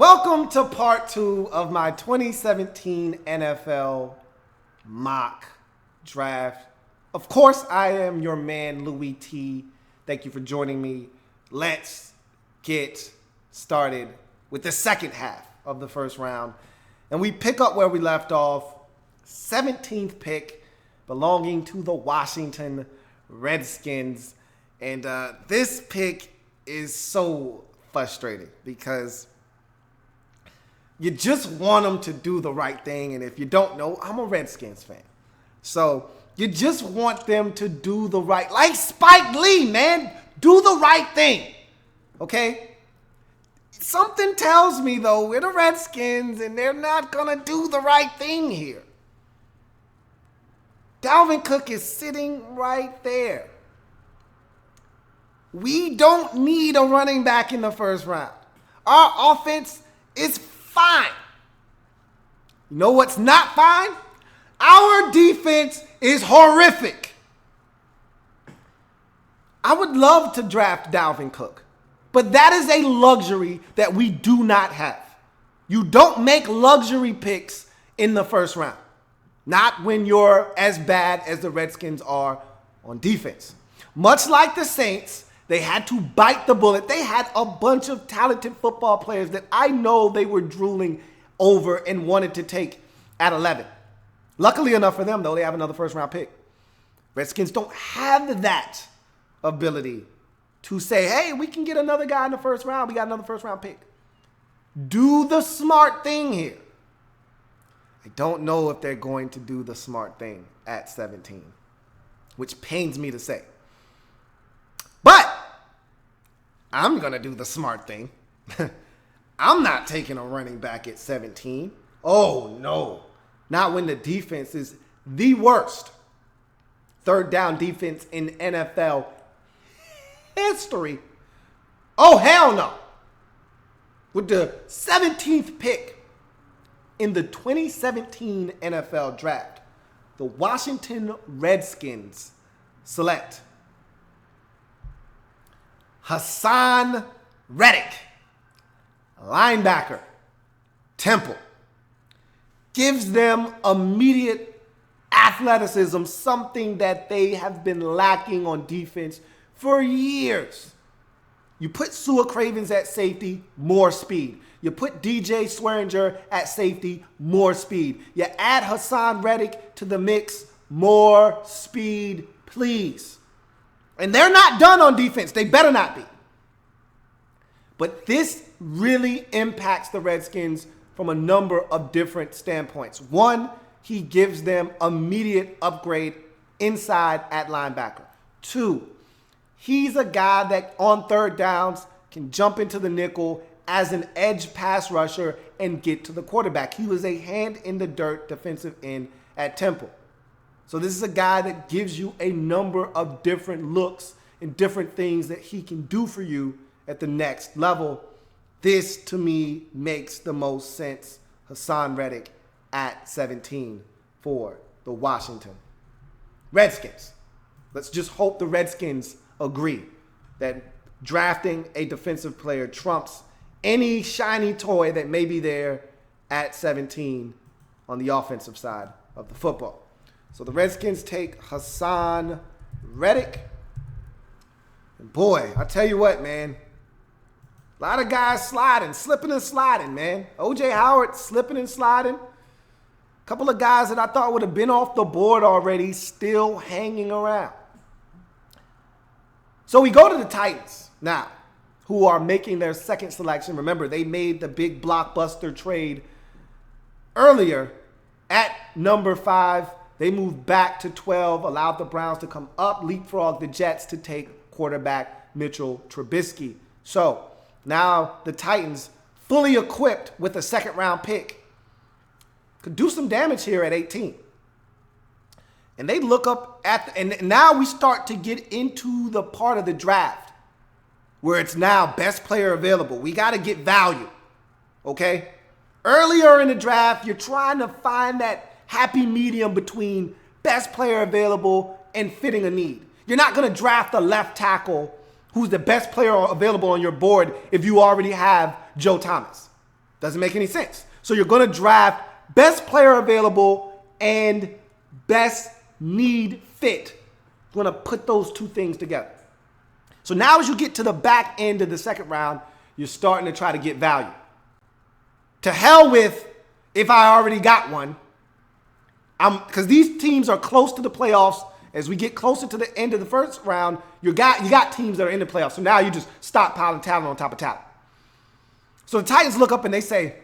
Welcome to part 2 of my 2017 NFL mock draft. Of course, I am your man, Louie T. Thank you for joining me. Let's get started with the second half of the first round. And we pick up where we left off. 17th pick belonging to the Washington Redskins. And this pick is so frustrating because you just want them to do the right thing. And if you don't know, I'm a Redskins fan. So you just want them to do the right, like Spike Lee, man, do the right thing. Okay? Something tells me, though, we're the Redskins and they're not going to do the right thing here. Dalvin Cook is sitting right there. We don't need a running back in the first round. Our offense is fine. You know what's not fine? Our defense is horrific. I would love to draft Dalvin Cook, but that is a luxury that we do not have. You don't make luxury picks in the first round. Not when you're as bad as the Redskins are on defense. Much like the Saints, they had to bite the bullet. They had a bunch of talented football players that I know they were drooling over and wanted to take at 11. Luckily enough for them, though, they have another first-round pick. Redskins don't have that ability to say, hey, we can get another guy in the first round. We got another first-round pick. Do the smart thing here. I don't know if they're going to do the smart thing at 17, which pains me to say. But I'm going to do the smart thing. I'm not taking a running back at 17. Oh, no. Not when the defense is the worst third down defense in NFL history. Oh, hell no. With the 17th pick in the 2017 NFL draft, the Washington Redskins select Haason Reddick, linebacker, Temple. Gives them immediate athleticism, something that they have been lacking on defense for years. You put Sua Cravens at safety, more speed. You put DJ Swearinger at safety, more speed. You add Haason Reddick to the mix, more speed, please. And they're not done on defense. They better not be. But this really impacts the Redskins from a number of different standpoints. One, he gives them immediate upgrade inside at linebacker. Two, he's a guy that on third downs can jump into the nickel as an edge pass rusher and get to the quarterback. He was a hand-in-the-dirt defensive end at Temple. So this is a guy that gives you a number of different looks and different things that he can do for you at the next level. This, to me, makes the most sense. Haason Reddick at 17 for the Washington Redskins. Let's just hope the Redskins agree that drafting a defensive player trumps any shiny toy that may be there at 17 on the offensive side of the football. So the Redskins take Haason Reddick. And boy, I tell you what, man. A lot of guys slipping and sliding, man. O.J. Howard slipping and sliding. A couple of guys that I thought would have been off the board already still hanging around. So we go to the Titans now, who are making their second selection. Remember, they made the big blockbuster trade earlier at number 5. They moved back to 12, allowed the Browns to come up, leapfrog the Jets to take quarterback Mitchell Trubisky. So now the Titans, fully equipped with a second-round pick, could do some damage here at 18. And they look up at and now we start to get into the part of the draft where it's now best player available. We got to get value, okay? Earlier in the draft, you're trying to find that happy medium between best player available and fitting a need. You're not going to draft a left tackle who's the best player available on your board if you already have Joe Thomas. Doesn't make any sense. So you're going to draft best player available and best need fit. You're going to put those two things together. So now as you get to the back end of the second round, you're starting to try to get value. To hell with if I already got one. Because these teams are close to the playoffs. As we get closer to the end of the first round, you got teams that are in the playoffs. So now you just stockpiling talent on top of talent. So the Titans look up and they say,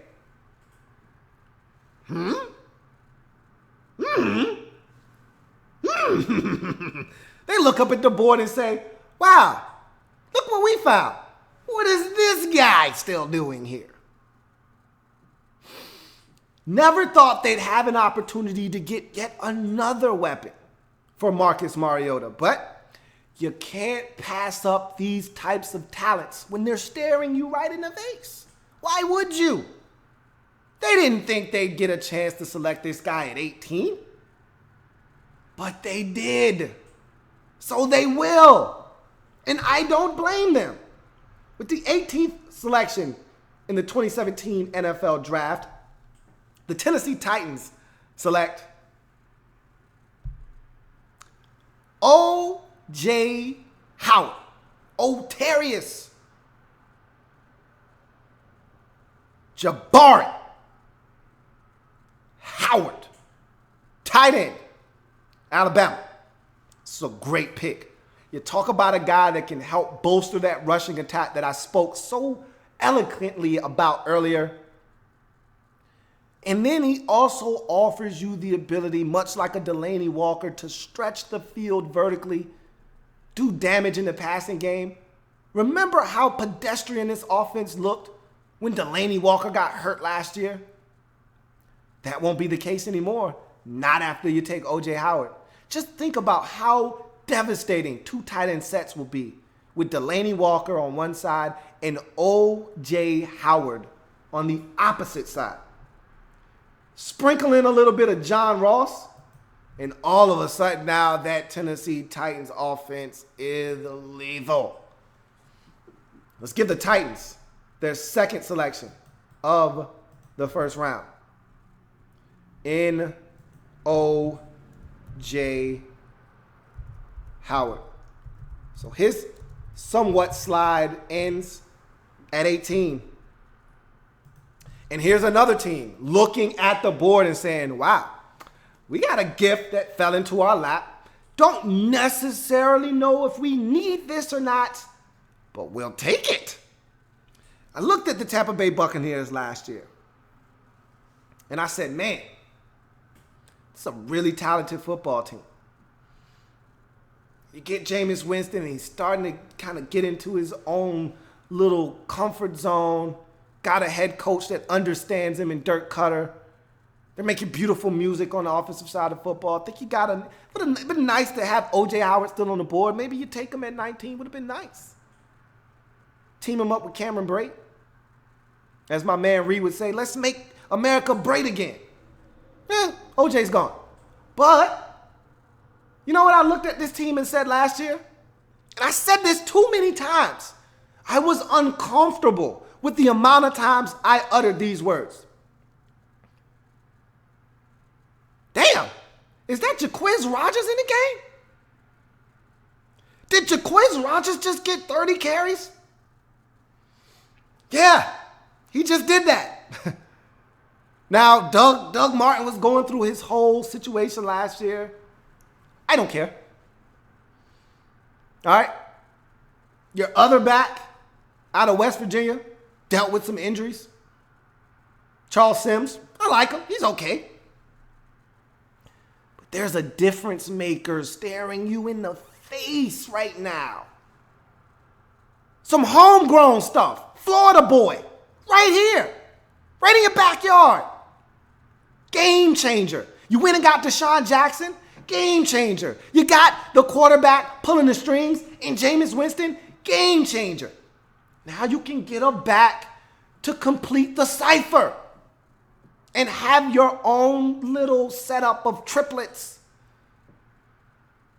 They look up at the board and say, wow, look what we found. What is this guy still doing here? Never thought they'd have an opportunity to get yet another weapon for Marcus Mariota. But you can't pass up these types of talents when they're staring you right in the face. Why would you? They didn't think they'd get a chance to select this guy at 18. But they did. So they will. And I don't blame them. With the 18th selection in the 2017 NFL Draft, the Tennessee Titans select O.J. Howard. Otarius Jabari Howard. Tight end. Alabama. It's a great pick. You talk about a guy that can help bolster that rushing attack that I spoke so eloquently about earlier. And then he also offers you the ability, much like a Delaney Walker, to stretch the field vertically, do damage in the passing game. Remember how pedestrian this offense looked when Delaney Walker got hurt last year? That won't be the case anymore. Not after you take O.J. Howard. Just think about how devastating two tight end sets will be with Delaney Walker on one side and O.J. Howard on the opposite side. Sprinkle in a little bit of John Ross, and all of a sudden now that Tennessee Titans offense is lethal. Let's give the Titans their second selection of the first round. N.O.J. Howard. So his somewhat slide ends at 18. And here's another team looking at the board and saying, wow, we got a gift that fell into our lap. Don't necessarily know if we need this or not, but we'll take it. I looked at the Tampa Bay Buccaneers last year, and I said, man, it's a really talented football team. You get Jameis Winston, and he's starting to kind of get into his own little comfort zone. Got a head coach that understands him in Dirk Cutter. They're making beautiful music on the offensive side of football. I think it would have been nice to have O.J. Howard still on the board. Maybe you take him at 19. Would have been nice. Team him up with Cameron Brate. As my man Reed would say, let's make America great again. O.J.'s gone. But, you know what I looked at this team and said last year? And I said this too many times. I was uncomfortable with the amount of times I uttered these words. Damn, is that Jaquiz Rogers in the game? Did Jaquiz Rogers just get 30 carries? Yeah, he just did that. Now, Doug Martin was going through his whole situation last year. I don't care. All right? Your other back out of West Virginia dealt with some injuries. Charles Sims, I like him. He's okay. But there's a difference maker staring you in the face right now. Some homegrown stuff. Florida boy. Right here. Right in your backyard. Game changer. You went and got Deshaun Jackson. Game changer. You got the quarterback pulling the strings in Jameis Winston. Game changer. Now you can get a back to complete the cipher and have your own little setup of triplets.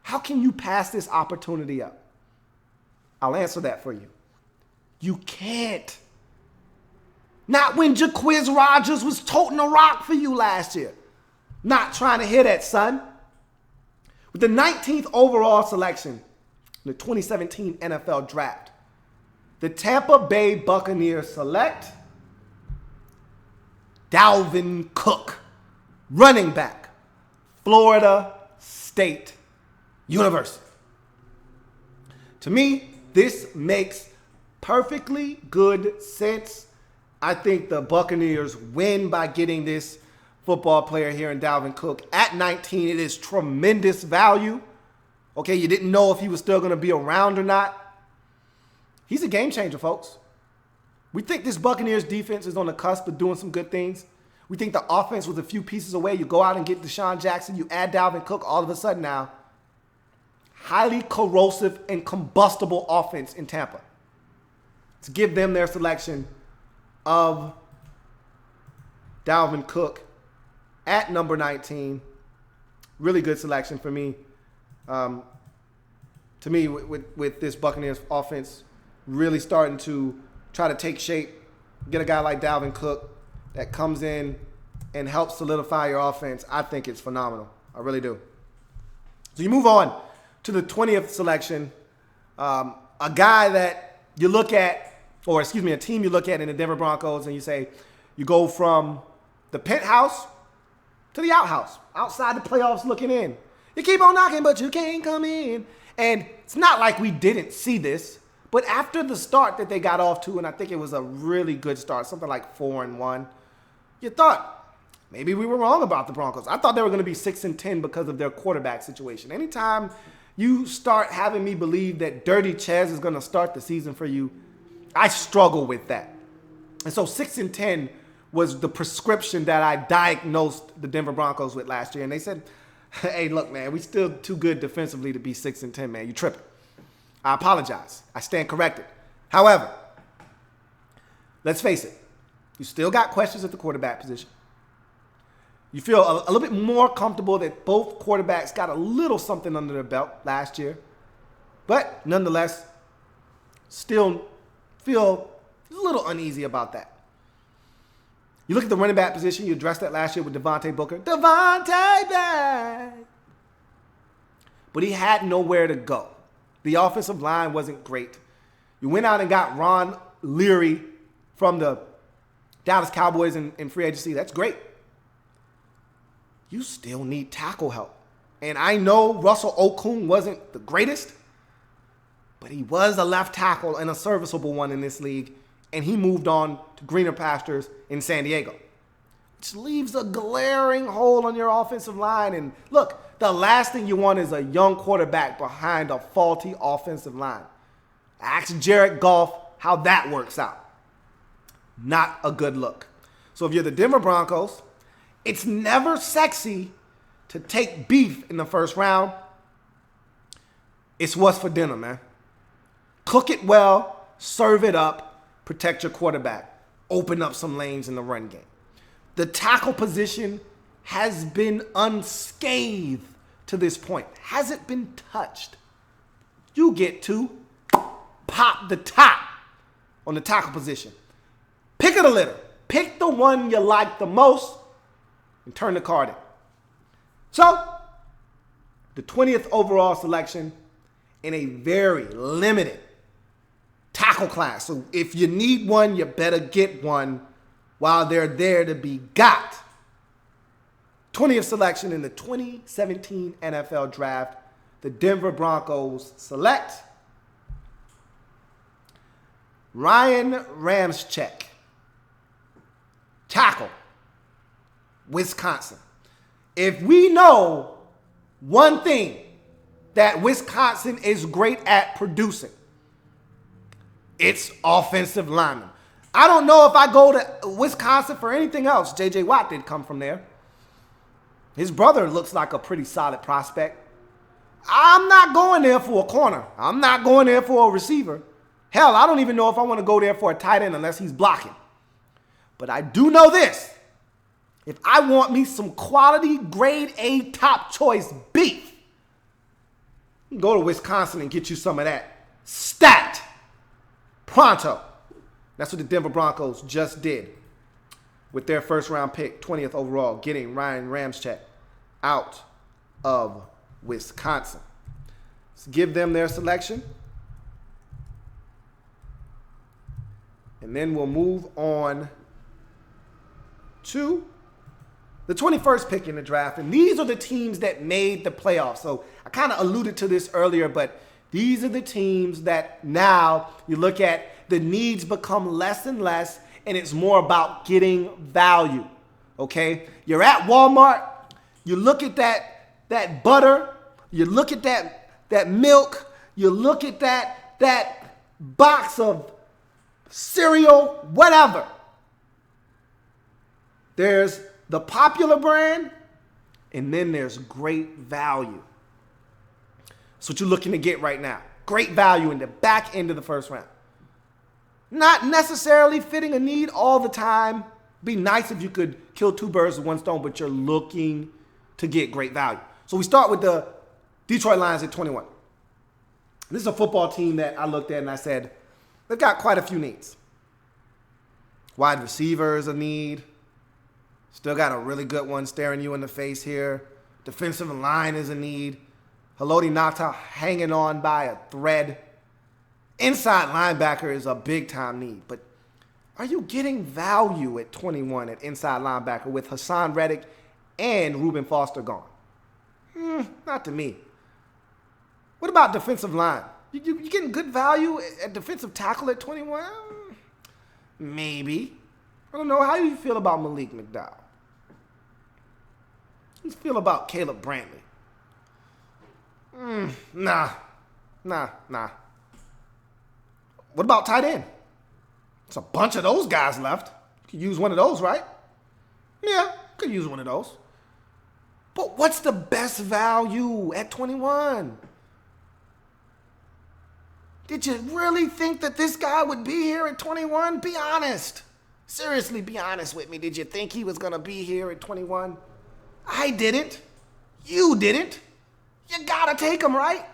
How can you pass this opportunity up? I'll answer that for you. You can't. Not when Jaquiz Rogers was toting a rock for you last year. Not trying to hear that, son. With the 19th overall selection in the 2017 NFL Draft, the Tampa Bay Buccaneers select Dalvin Cook, running back, Florida State University. To me, this makes perfectly good sense. I think the Buccaneers win by getting this football player here in Dalvin Cook. At 19, it is tremendous value. Okay, you didn't know if he was still going to be around or not. He's a game changer, folks. We think this Buccaneers defense is on the cusp of doing some good things. We think the offense was a few pieces away. You go out and get Deshaun Jackson. You add Dalvin Cook. All of a sudden now, highly corrosive and combustible offense in Tampa. To give them their selection of Dalvin Cook at number 19. Really good selection for me. To me, with this Buccaneers offense really starting to try to take shape, get a guy like Dalvin Cook that comes in and helps solidify your offense, I think it's phenomenal. I really do. So you move on to the 20th selection. A guy that you look at, or excuse me, a team you look at in the Denver Broncos, and you say, you go from the penthouse to the outhouse, outside the playoffs looking in. You keep on knocking, but you can't come in. And it's not like we didn't see this, but after the start that they got off to, and I think it was a really good start, something like 4-1, you thought maybe we were wrong about the Broncos. I thought they were going to be 6-10 because of their quarterback situation. Anytime you start having me believe that Dirty Chaz is going to start the season for you, I struggle with that. And so 6-10 was the prescription that I diagnosed the Denver Broncos with last year. And they said, hey, look, man, we still too good defensively to be 6-10, man. You tripping. I apologize. I stand corrected. However, let's face it. You still got questions at the quarterback position. You feel a little bit more comfortable that both quarterbacks got a little something under their belt last year. But nonetheless, still feel a little uneasy about that. You look at the running back position. You addressed that last year with Devontae Booker. Devontae back. But he had nowhere to go. The offensive line wasn't great. You went out and got Ron Leary from the Dallas Cowboys in free agency. That's great. You still need tackle help. And I know Russell Okung wasn't the greatest, but he was a left tackle and a serviceable one in this league. And he moved on to greener pastures in San Diego, which leaves a glaring hole on your offensive line. And look, the last thing you want is a young quarterback behind a faulty offensive line. Ask Jared Goff how that works out. Not a good look. So if you're the Denver Broncos, it's never sexy to take beef in the first round. It's what's for dinner, man. Cook it well, serve it up, protect your quarterback, open up some lanes in the run game. The tackle position has been unscathed to this point. Hasn't been touched. You get to pop the top on the tackle position. Pick of the litter. Pick the one you like the most and turn the card in. So, the 20th overall selection in a very limited tackle class. So if you need one, you better get one while they're there to be got. 20th selection in the 2017 NFL Draft, the Denver Broncos select Ryan Ramczyk, tackle, Wisconsin. If we know one thing that Wisconsin is great at producing, it's offensive linemen. I don't know if I go to Wisconsin for anything else. J.J. Watt did come from there. His brother looks like a pretty solid prospect. I'm not going there for a corner. I'm not going there for a receiver. Hell, I don't even know if I want to go there for a tight end unless he's blocking. But I do know this. If I want me some quality, grade A, top choice beef, go to Wisconsin and get you some of that. Stat. Pronto. That's what the Denver Broncos just did. with their first-round pick, 20th overall, getting Ryan Ramczyk out of Wisconsin. Let's give them their selection. And then we'll move on to the 21st pick in the draft. And these are the teams that made the playoffs. So I kind of alluded to this earlier, but these are the teams that now you look at, the needs become less and less, and it's more about getting value, okay? You're at Walmart, you look at that butter, you look at that milk, you look at that box of cereal, whatever. There's the popular brand, and then there's great value. That's what you're looking to get right now. Great value in the back end of the first round. Not necessarily fitting a need all the time. Be nice if you could kill two birds with one stone, but you're looking to get great value. So we start with the Detroit Lions at 21. This is a football team that I looked at and I said, they've got quite a few needs. Wide receiver is a need. Still got a really good one staring you in the face here. Defensive line is a need. Haloti Ngata hanging on by a thread. Inside linebacker is a big-time need. But are you getting value at 21 at inside linebacker with Hassan Reddick and Reuben Foster gone? Not to me. What about defensive line? You getting good value at defensive tackle at 21? Maybe. I don't know. How do you feel about Malik McDowell? How do you feel about Caleb Brantley? Nah. What about tight end? There's a bunch of those guys left. You could use one of those, right? Yeah, could use one of those. But what's the best value at 21? Did you really think that this guy would be here at 21? Be honest. Seriously, be honest with me. Did you think he was going to be here at 21? I didn't. You didn't. You got to take him, right?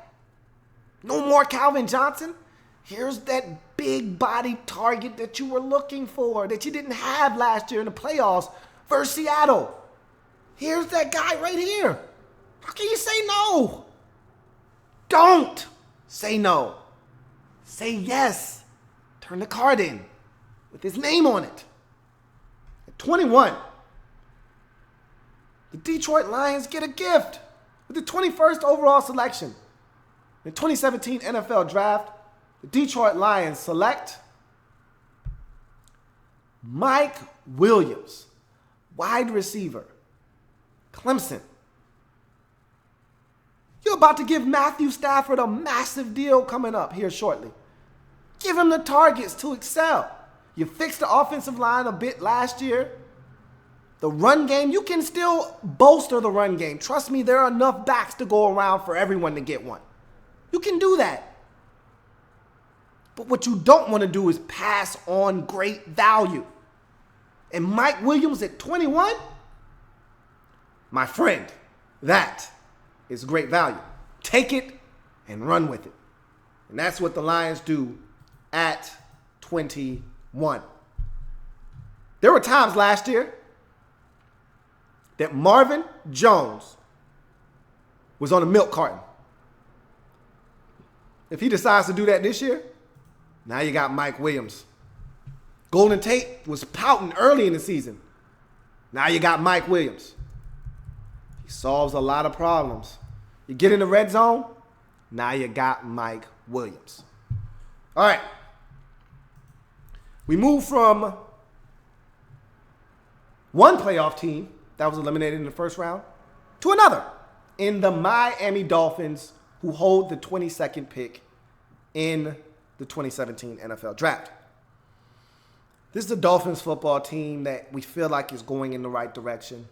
No more Calvin Johnson. Here's that big body target that you were looking for, that you didn't have last year in the playoffs versus Seattle. Here's that guy right here. How can you say no? Don't say no. Say yes. Turn the card in with his name on it. At 21, the Detroit Lions get a gift with the 21st overall selection. In the 2017 NFL Draft, the Detroit Lions select Mike Williams, wide receiver, Clemson. You're about to give Matthew Stafford a massive deal coming up here shortly. Give him the targets to excel. You fixed the offensive line a bit last year. The run game, you can still bolster the run game. Trust me, there are enough backs to go around for everyone to get one. You can do that. But what you don't want to do is pass on great value. And Mike Williams at 21, my friend, that is great value. Take it and run with it. And that's what the Lions do at 21. There were times last year that Marvin Jones was on a milk carton. If he decides to do that this year, now you got Mike Williams. Golden Tate was pouting early in the season. Now you got Mike Williams. He solves a lot of problems. You get in the red zone, now you got Mike Williams. All right. We move from one playoff team that was eliminated in the first round to another in the Miami Dolphins, who hold the 22nd pick in the 2017 NFL Draft. This is a Dolphins football team that we feel like is going in the right direction.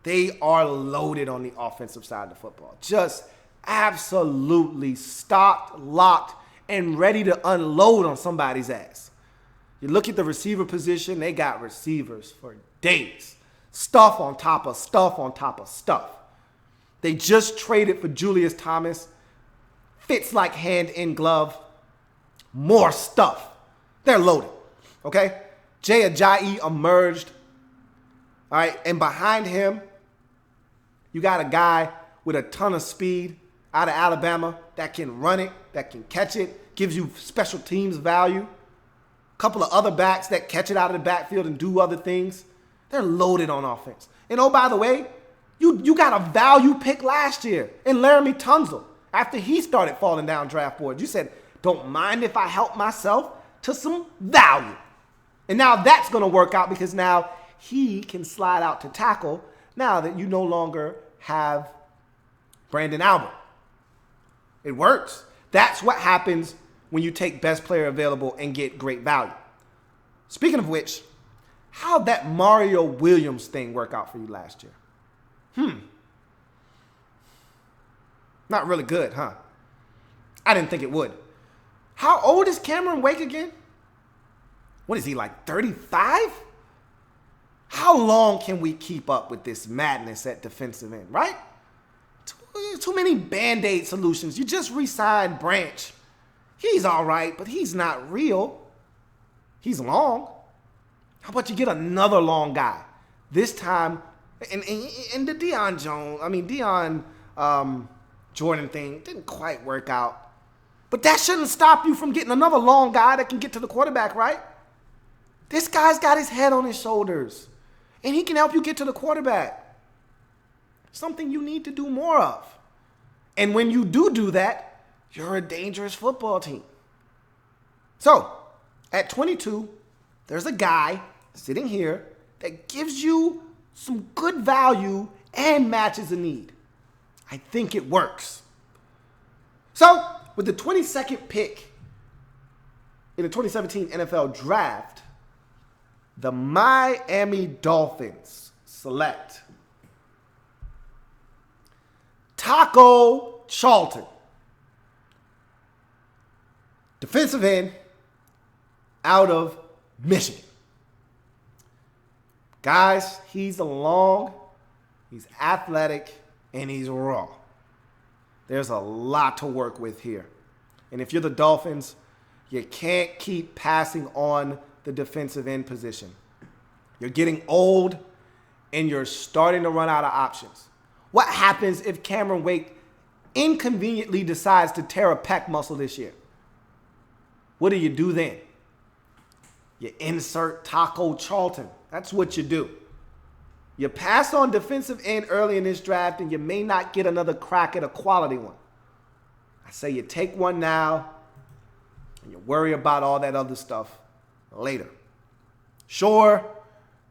They are loaded on the offensive side of the football. Just absolutely stocked, locked, and ready to unload on somebody's ass. You look at the receiver position, they got receivers for days. Stuff on top of stuff on top of stuff. They just traded for Julius Thomas. Fits like hand in glove. More stuff. They're loaded. Okay? Jay Ajayi emerged All right, and behind him, you got a guy with a ton of speed out of Alabama that can run it, that can catch it, gives you special teams value. A couple of other backs that catch it out of the backfield and do other things. They're loaded on offense. And oh, by the way, you got a value pick last year in Laramie Tunsil after he started falling down draft boards. You said, don't mind if I help myself to some value. And now that's going to work out because now he can slide out to tackle now that you no longer have Brandon Albert. It works. That's what happens when you take best player available and get great value. Speaking of which, how'd that Mario Williams thing work out for you last year? Not really good, huh? I didn't think it would. How old is Cameron Wake again? What is he, like 35? How long can we keep up with this madness at defensive end, right? Too many Band-Aid solutions. You just re-signed Branch. He's all right, but he's not real. He's long. How about you get another long guy? This time, and the Deion Jordan thing didn't quite work out. But that shouldn't stop you from getting another long guy that can get to the quarterback, right? This guy's got his head on his shoulders, and he can help you get to the quarterback. Something you need to do more of. And when you do that, you're a dangerous football team. So, at 22, there's a guy sitting here that gives you some good value and matches a need. I think it works. So, with the 22nd pick in the 2017 NFL Draft, the Miami Dolphins select Taco Charlton, defensive end out of Michigan. Guys, he's long, he's athletic, and he's raw. There's a lot to work with here. And if you're the Dolphins, you can't keep passing on the defensive end position. You're getting old, and you're starting to run out of options. What happens if Cameron Wake inconveniently decides to tear a pec muscle this year? What do you do then? You insert Taco Charlton. That's what you do. You pass on defensive end early in this draft, and you may not get another crack at a quality one. I say you take one now, and you worry about all that other stuff later. Sure,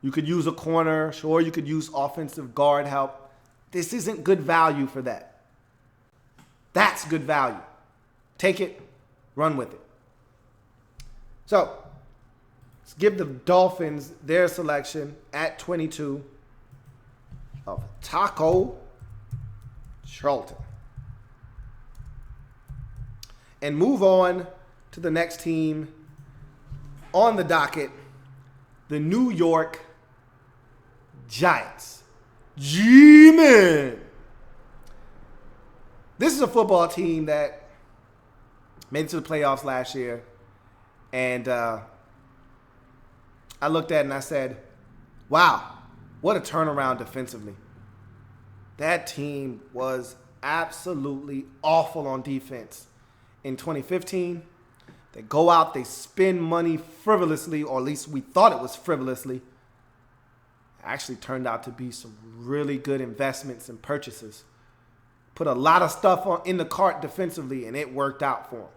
you could use a corner. Sure, you could use offensive guard help. This isn't good value for that. That's good value. Take it, run with it. So, let's give the Dolphins their selection at 22 of Taco Charlton. And move on to the next team on the docket, the New York Giants. G-Men. This is a football team that made it to the playoffs last year. And I looked at it and I said, wow, what a turnaround defensively. That team was absolutely awful on defense. In 2015, they go out, they spend money frivolously, or at least we thought it was frivolously. Actually turned out to be some really good investments and purchases. Put a lot of stuff in the cart defensively, and it worked out for them.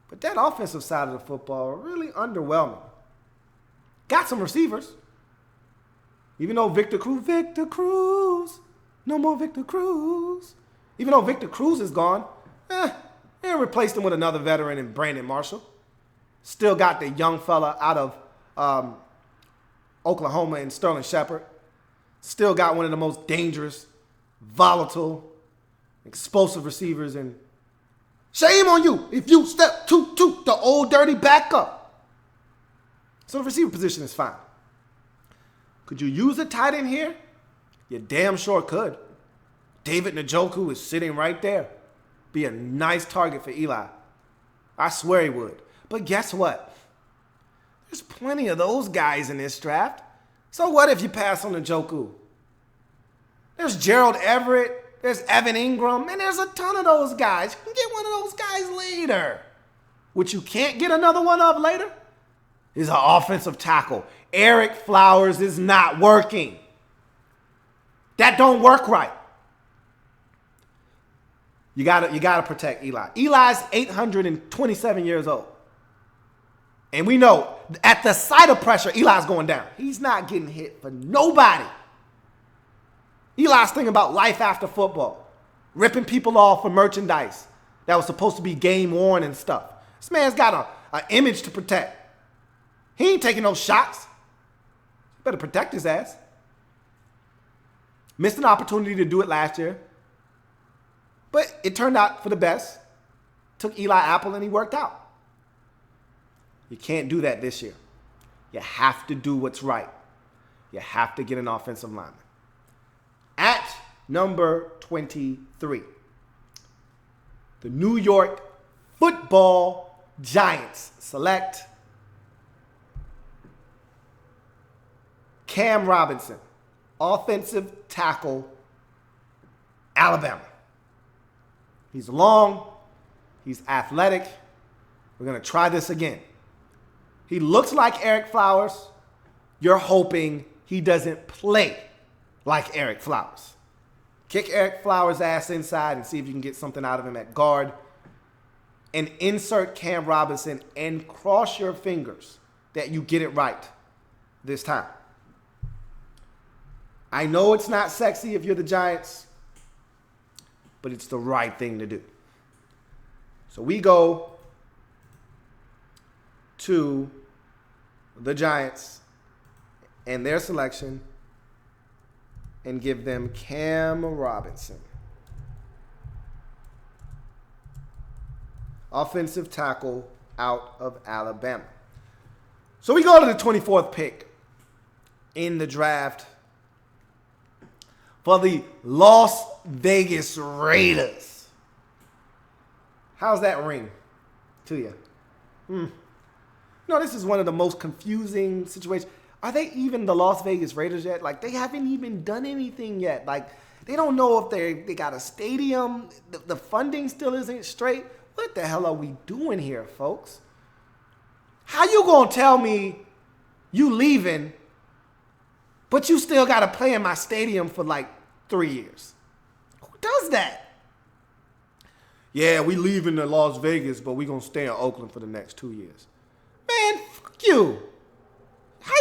But that offensive side of the football, really underwhelming. Got some receivers. Even though Victor Cruz, no more Victor Cruz. Even though Victor Cruz is gone, they replaced him with another veteran in Brandon Marshall. Still got the young fella out of Oklahoma and Sterling Shepard. Still got one of the most dangerous, volatile, explosive receivers. And shame on you if you step to the old dirty backup. So the receiver position is fine. Could you use a tight end here? You damn sure could. David Njoku is sitting right there. Be a nice target for Eli. I swear he would. But guess what? There's plenty of those guys in this draft. So what if you pass on Njoku? There's Gerald Everett. There's Evan Ingram. And there's a ton of those guys. You can get one of those guys later. What you can't get another one of later is an offensive tackle. Eric Flowers is not working. That don't work right. You gotta protect Eli. Eli's 827 years old. And we know at the sight of pressure, Eli's going down. He's not getting hit for nobody. Eli's thinking about life after football, ripping people off for merchandise that was supposed to be game worn and stuff. This man's got an image to protect. He ain't taking no shots. Better protect his ass. Missed an opportunity to do it last year. But it turned out for the best. Took Eli Apple and he worked out. You can't do that this year. You have to do what's right. You have to get an offensive lineman. At number 23, the New York Football Giants select Cam Robinson, offensive tackle, Alabama. He's long. He's athletic. We're going to try this again. He looks like Eric Flowers. You're hoping he doesn't play like Eric Flowers. Kick Eric Flowers' ass inside and see if you can get something out of him at guard. And insert Cam Robinson and cross your fingers that you get it right this time. I know it's not sexy if you're the Giants, but it's the right thing to do. So we go to the Giants and their selection and give them Cam Robinson, offensive tackle out of Alabama. So we go to the 24th pick in the draft for the Las Vegas Raiders. How's that ring to you? No, this is one of the most confusing situations. Are they even the Las Vegas Raiders yet? Like, they haven't even done anything yet. Like, they don't know if they got a stadium. The funding still isn't straight. What the hell are we doing here, folks? How you gonna tell me you leaving, but you still got to play in my stadium for like 3 years? Who does that? Yeah, we leaving to Las Vegas, but we gonna stay in Oakland for the next 2 years. Man, fuck you.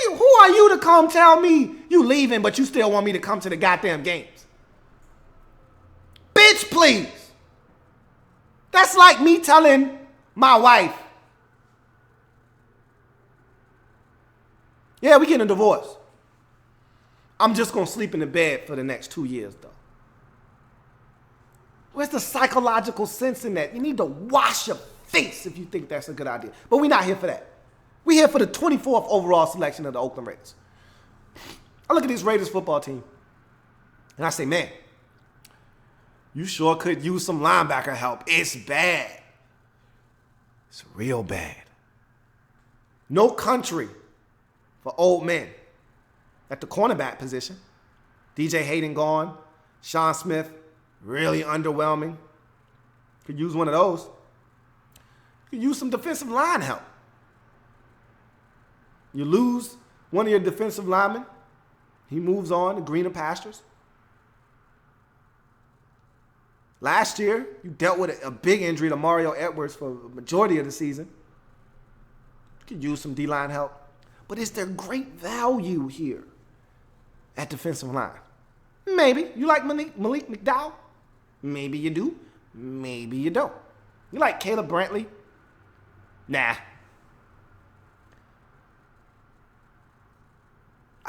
Who are you to come tell me you leaving, but you still want me to come to the goddamn games? Bitch, please. That's like me telling my wife, yeah, we getting a divorce. I'm just going to sleep in the bed for the next 2 years, though. Where's the psychological sense in that? You need to wash your face if you think that's a good idea. But we're not here for that. We're here for the 24th overall selection of the Oakland Raiders. I look at this Raiders football team, and I say, man, you sure could use some linebacker help. It's bad. It's real bad. No country for old men at the cornerback position. DJ Hayden gone. Sean Smith, really underwhelming. Could use one of those. Could use some defensive line help. You lose one of your defensive linemen. He moves on to greener pastures. Last year, you dealt with a big injury to Mario Edwards for the majority of the season. You could use some D-line help. But is there great value here at defensive line? Maybe. You like Malik McDowell? Maybe you do. Maybe you don't. You like Caleb Brantley? Nah.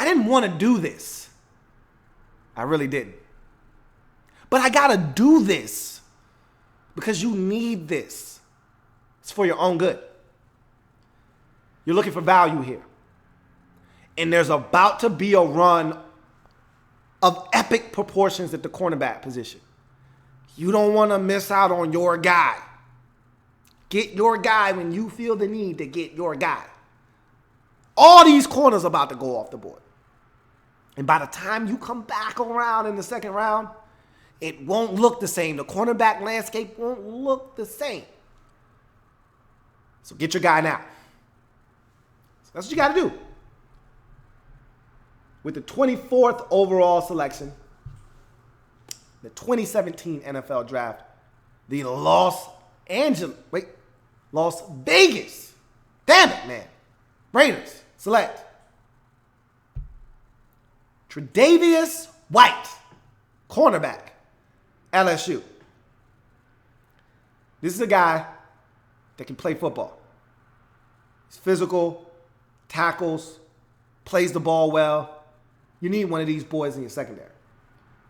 I didn't want to do this. I really didn't. But I got to do this because you need this. It's for your own good. You're looking for value here. And there's about to be a run of epic proportions at the cornerback position. You don't want to miss out on your guy. Get your guy when you feel the need to get your guy. All these corners about to go off the board. And by the time you come back around in the second round, it won't look the same. The cornerback landscape won't look the same. So get your guy now. So that's what you got to do. With the 24th overall selection, the 2017 NFL Draft, the Las Vegas, damn it, man, Raiders select Tre'Davious White, cornerback, LSU. This is a guy that can play football. He's physical, tackles, plays the ball well. You need one of these boys in your secondary.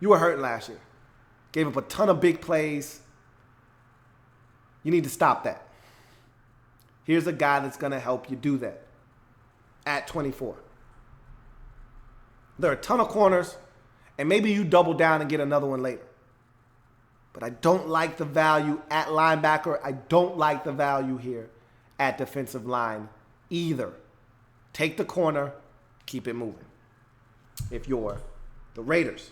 You were hurting last year. Gave up a ton of big plays. You need to stop that. Here's a guy that's going to help you do that at 24. There are a ton of corners, and maybe you double down and get another one later. But I don't like the value at linebacker. I don't like the value here at defensive line either. Take the corner, keep it moving if you're the Raiders.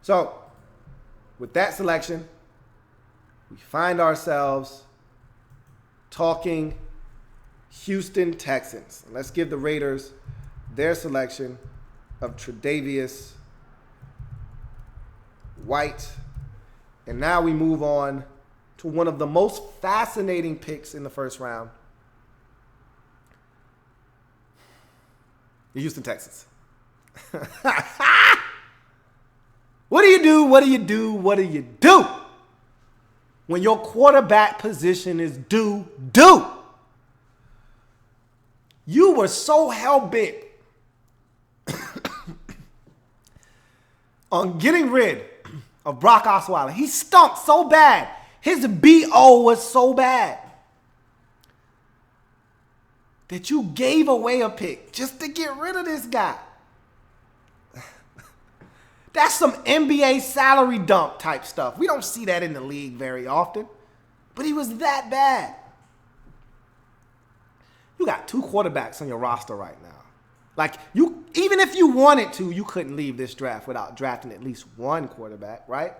So, with that selection, we find ourselves talking Houston Texans. Let's give the Raiders their selection of Tre'Davious White. And now we move on to one of the most fascinating picks in the first round. The Houston Texans. What do you do? What do you do? What do you do when your quarterback position is due? You were so hell-bent on getting rid of Brock Osweiler. He stunk so bad. His BO was so bad that you gave away a pick just to get rid of this guy. That's some NBA salary dump type stuff. We don't see that in the league very often. But he was that bad. You got two quarterbacks on your roster right now. Like, you, even if you wanted to, you couldn't leave this draft without drafting at least one quarterback, right?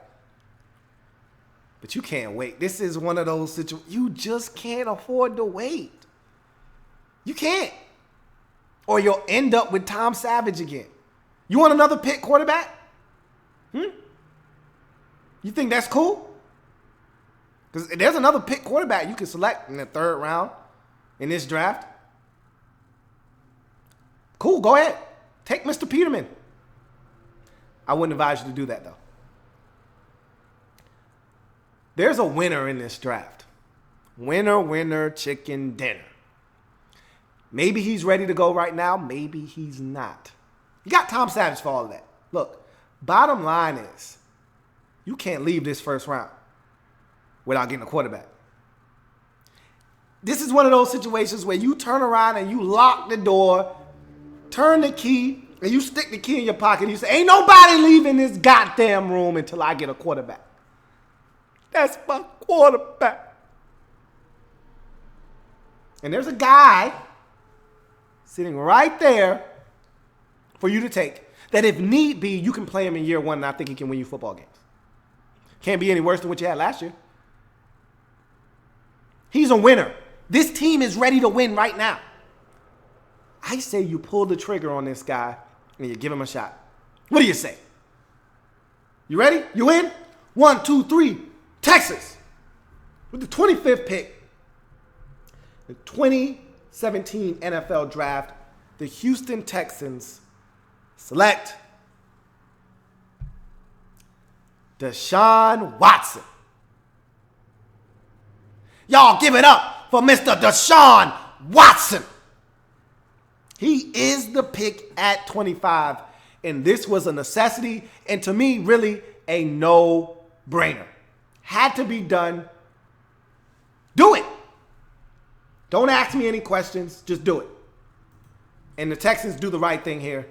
But you can't wait. This is one of those situations. You just can't afford to wait. You can't. Or you'll end up with Tom Savage again. You want another pick quarterback? You think that's cool? Because there's another pick quarterback you can select in the third round in this draft. Cool, go ahead. Take Mr. Peterman. I wouldn't advise you to do that, though. There's a winner in this draft. Winner, winner, chicken dinner. Maybe he's ready to go right now. Maybe he's not. You got Tom Savage for all of that. Look, bottom line is you can't leave this first round without getting a quarterback. This is one of those situations where you turn around and you lock the door, turn the key, and you stick the key in your pocket and you say, ain't nobody leaving this goddamn room until I get a quarterback. That's my quarterback. And there's a guy sitting right there for you to take that if need be, you can play him in year one and I think he can win you football games. Can't be any worse than what you had last year. He's a winner. This team is ready to win right now. I say you pull the trigger on this guy and you give him a shot. What do you say? You ready? You in? 1, 2, 3. Texas. With the 25th pick, the 2017 NFL Draft, the Houston Texans select Deshaun Watson. Y'all give it up for Mr. Deshaun Watson. He is the pick at 25, and this was a necessity, and to me, really a no-brainer. Had to be done. Do it. Don't ask me any questions. Just do it. And the Texans do the right thing here.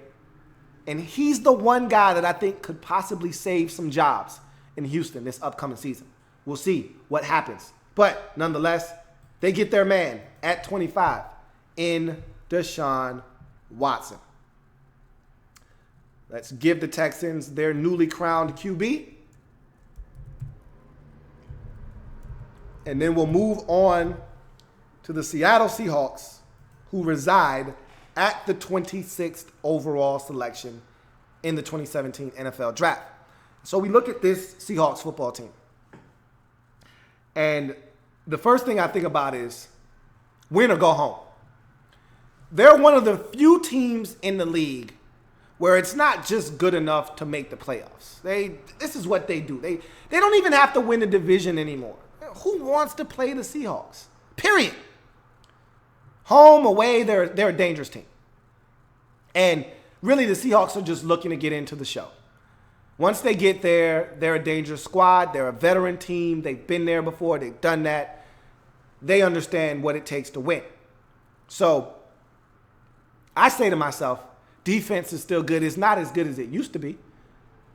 And he's the one guy that I think could possibly save some jobs in Houston this upcoming season. We'll see what happens. But nonetheless, they get their man at 25 in Deshaun Watson. Let's give the Texans their newly crowned QB. And then we'll move on to the Seattle Seahawks, who reside at the 26th overall selection in the 2017 NFL Draft. So we look at this Seahawks football team. And the first thing I think about is win or go home. They're one of the few teams in the league where it's not just good enough to make the playoffs. This is what they do. They don't even have to win the division anymore. Who wants to play the Seahawks? Period. Home, away, they're a dangerous team. And really, the Seahawks are just looking to get into the show. Once they get there, they're a dangerous squad. They're a veteran team. They've been there before. They've done that. They understand what it takes to win. So I say to myself, defense is still good. It's not as good as it used to be,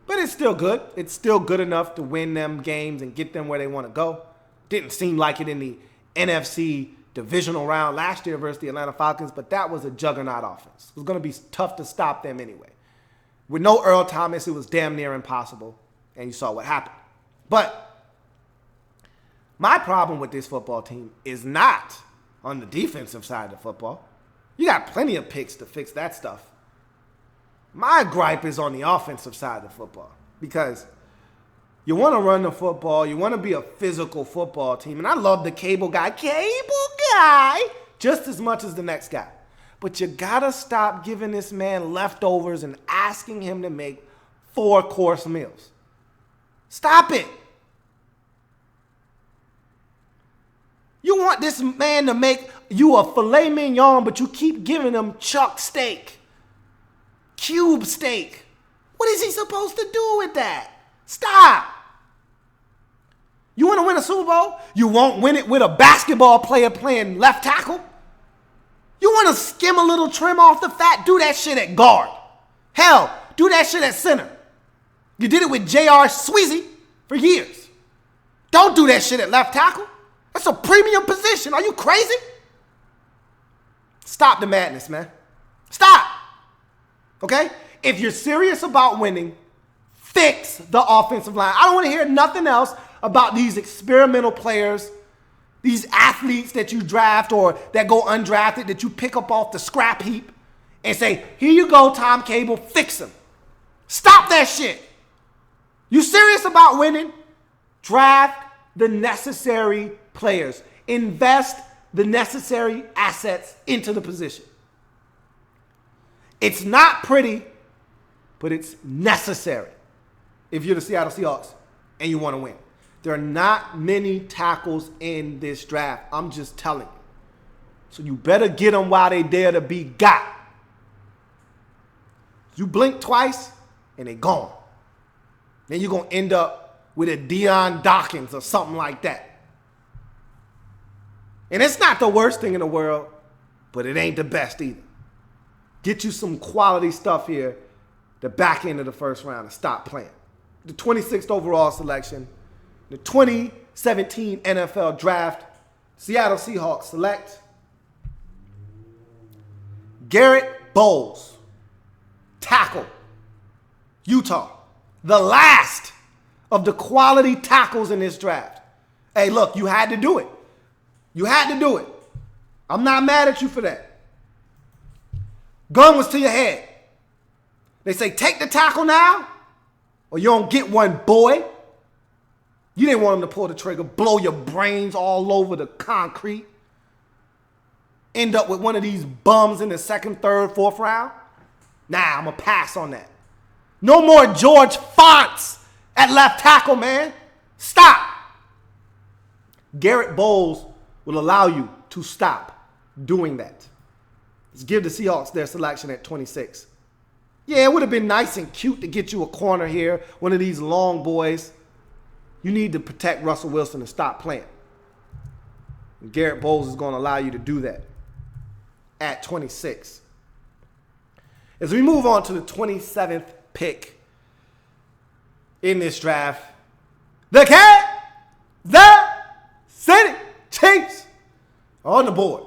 but it's still good. It's still good enough to win them games and get them where they want to go. Didn't seem like it in the NFC divisional round last year versus the Atlanta Falcons, but that was a juggernaut offense. It was going to be tough to stop them anyway. With no Earl Thomas, it was damn near impossible, and you saw what happened. But my problem with this football team is not on the defensive side of the football. You got plenty of picks to fix that stuff. My gripe is on the offensive side of the football because you want to run the football. You want to be a physical football team. And I love the cable guy just as much as the next guy. But you got to stop giving this man leftovers and asking him to make 4-course meals. Stop it. You want this man to make you a filet mignon, but you keep giving him chuck steak, cube steak. What is he supposed to do with that? Stop. You want to win a Super Bowl? You won't win it with a basketball player playing left tackle? You want to skim a little trim off the fat? Do that shit at guard. Hell, do that shit at center. You did it with J.R. Sweezy for years. Don't do that shit at left tackle. That's a premium position. Are you crazy? Stop the madness, man. Stop. Okay? If you're serious about winning, fix the offensive line. I don't want to hear nothing else about these experimental players, these athletes that you draft or that go undrafted that you pick up off the scrap heap and say, here you go, Tom Cable, fix them. Stop that shit. You serious about winning? Draft the necessary players. Invest the necessary assets into the position. It's not pretty, but it's necessary if you're the Seattle Seahawks and you want to win. There are not many tackles in this draft. I'm just telling you. So you better get them while they dare to be got. You blink twice and they're gone. Then you're going to end up with a Deion Dawkins or something like that. And it's not the worst thing in the world, but it ain't the best either. Get you some quality stuff here the back end of the first round and stop playing. The 26th overall selection, the 2017 NFL Draft, Seattle Seahawks select Garrett Bowles, tackle, Utah. The last of the quality tackles in this draft. Hey, look, you had to do it. You had to do it. I'm not mad at you for that. Gun was to your head. They say, take the tackle now, or you don't get one, boy. You didn't want him to pull the trigger, blow your brains all over the concrete. End up with one of these bums in the second, third, fourth round. Nah, I'm going to pass on that. No more George Fonts at left tackle, man. Stop. Garrett Bowles will allow you to stop doing that. Let's give the Seahawks their selection at 26. Yeah, it would have been nice and cute to get you a corner here, one of these long boys. You need to protect Russell Wilson and stop playing. And Garrett Bowles is going to allow you to do that at 26. As we move on to the 27th pick in this draft, the City Chiefs on the board.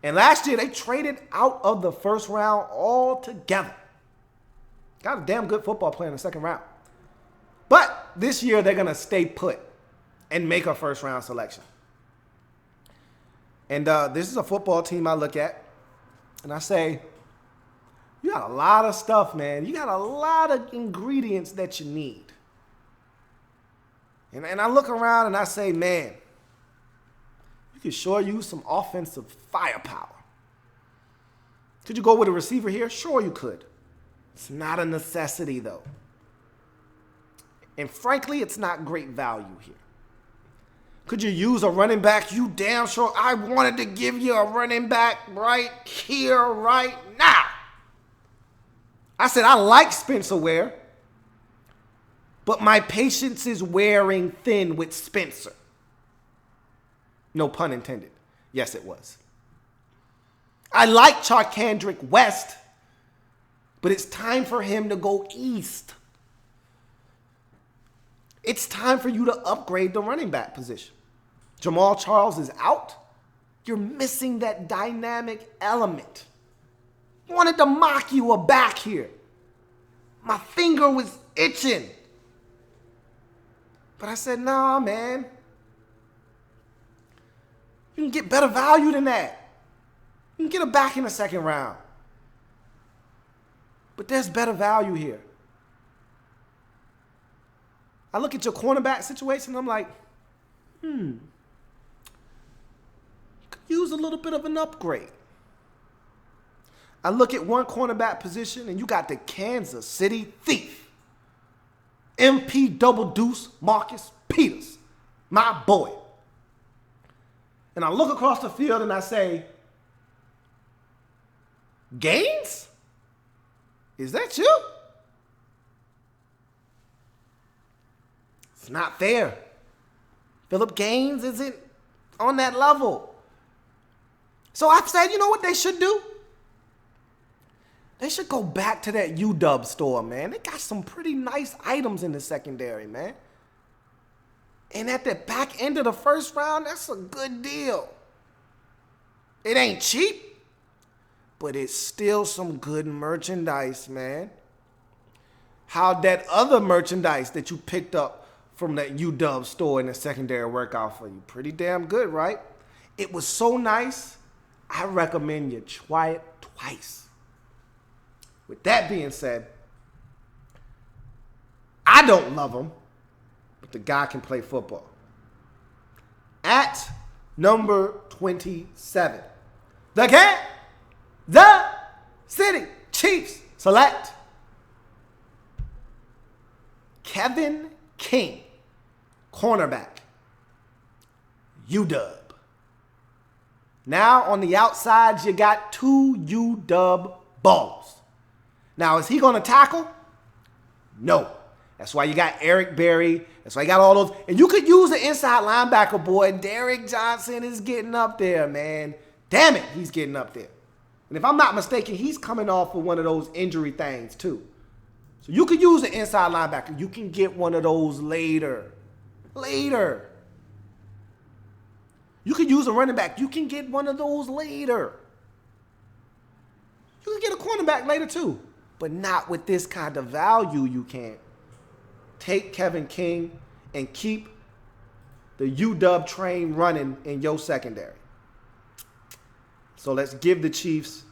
And last year, they traded out of the first round altogether. Got a damn good football player in the second round. But this year, they're going to stay put and make a first-round selection. And this is a football team I look at, and I say, you got a lot of stuff, man. You got a lot of ingredients that you need. And I look around and I say, man, you could sure use some offensive firepower. Could you go with a receiver here? Sure you could. It's not a necessity, though. And frankly, it's not great value here. Could you use a running back? You damn sure I wanted to give you a running back right here, right now. I said I like Spencer Ware, but my patience is wearing thin with Spencer. No pun intended. Yes, it was. I like Charkandrick West, but it's time for him to go east. It's time for you to upgrade the running back position. Jamal Charles is out. You're missing that dynamic element. I wanted to mock you a back here. My finger was itching. But I said, nah, man. You can get better value than that. You can get a back in the second round. But there's better value here. I look at your cornerback situation, I'm like, could use a little bit of an upgrade. I look at one cornerback position, and you got the Kansas City Thief. MP Double Deuce Marcus Peters, my boy. And I look across the field and I say, Gaines? Is that you? It's not fair. Philip Gaines isn't on that level. So I said, you know what they should do? They should go back to that UW store, man. They got some pretty nice items in the secondary, man. And at the back end of the first round, that's a good deal. It ain't cheap, but it's still some good merchandise, man. How'd that other merchandise that you picked up from that UW store in the secondary work out for you? Pretty damn good, right? It was so nice, I recommend you try it twice. With that being said, I don't love him, but the guy can play football. At number 27, the City Chiefs select Kevin King, cornerback, UW. Now on the outside, you got two UW ballers. Now, is he going to tackle? No. That's why you got Eric Berry. That's why you got all those. And you could use an inside linebacker, boy. Derek Johnson is getting up there, man. Damn it, he's getting up there. And if I'm not mistaken, he's coming off of one of those injury things, too. So you could use an inside linebacker. You can get one of those later. Later. You could use a running back. You can get one of those later. You can get a cornerback later, too. But not with this kind of value, you can't. Take Kevin King and keep the UW train running in your secondary. So let's give the Chiefs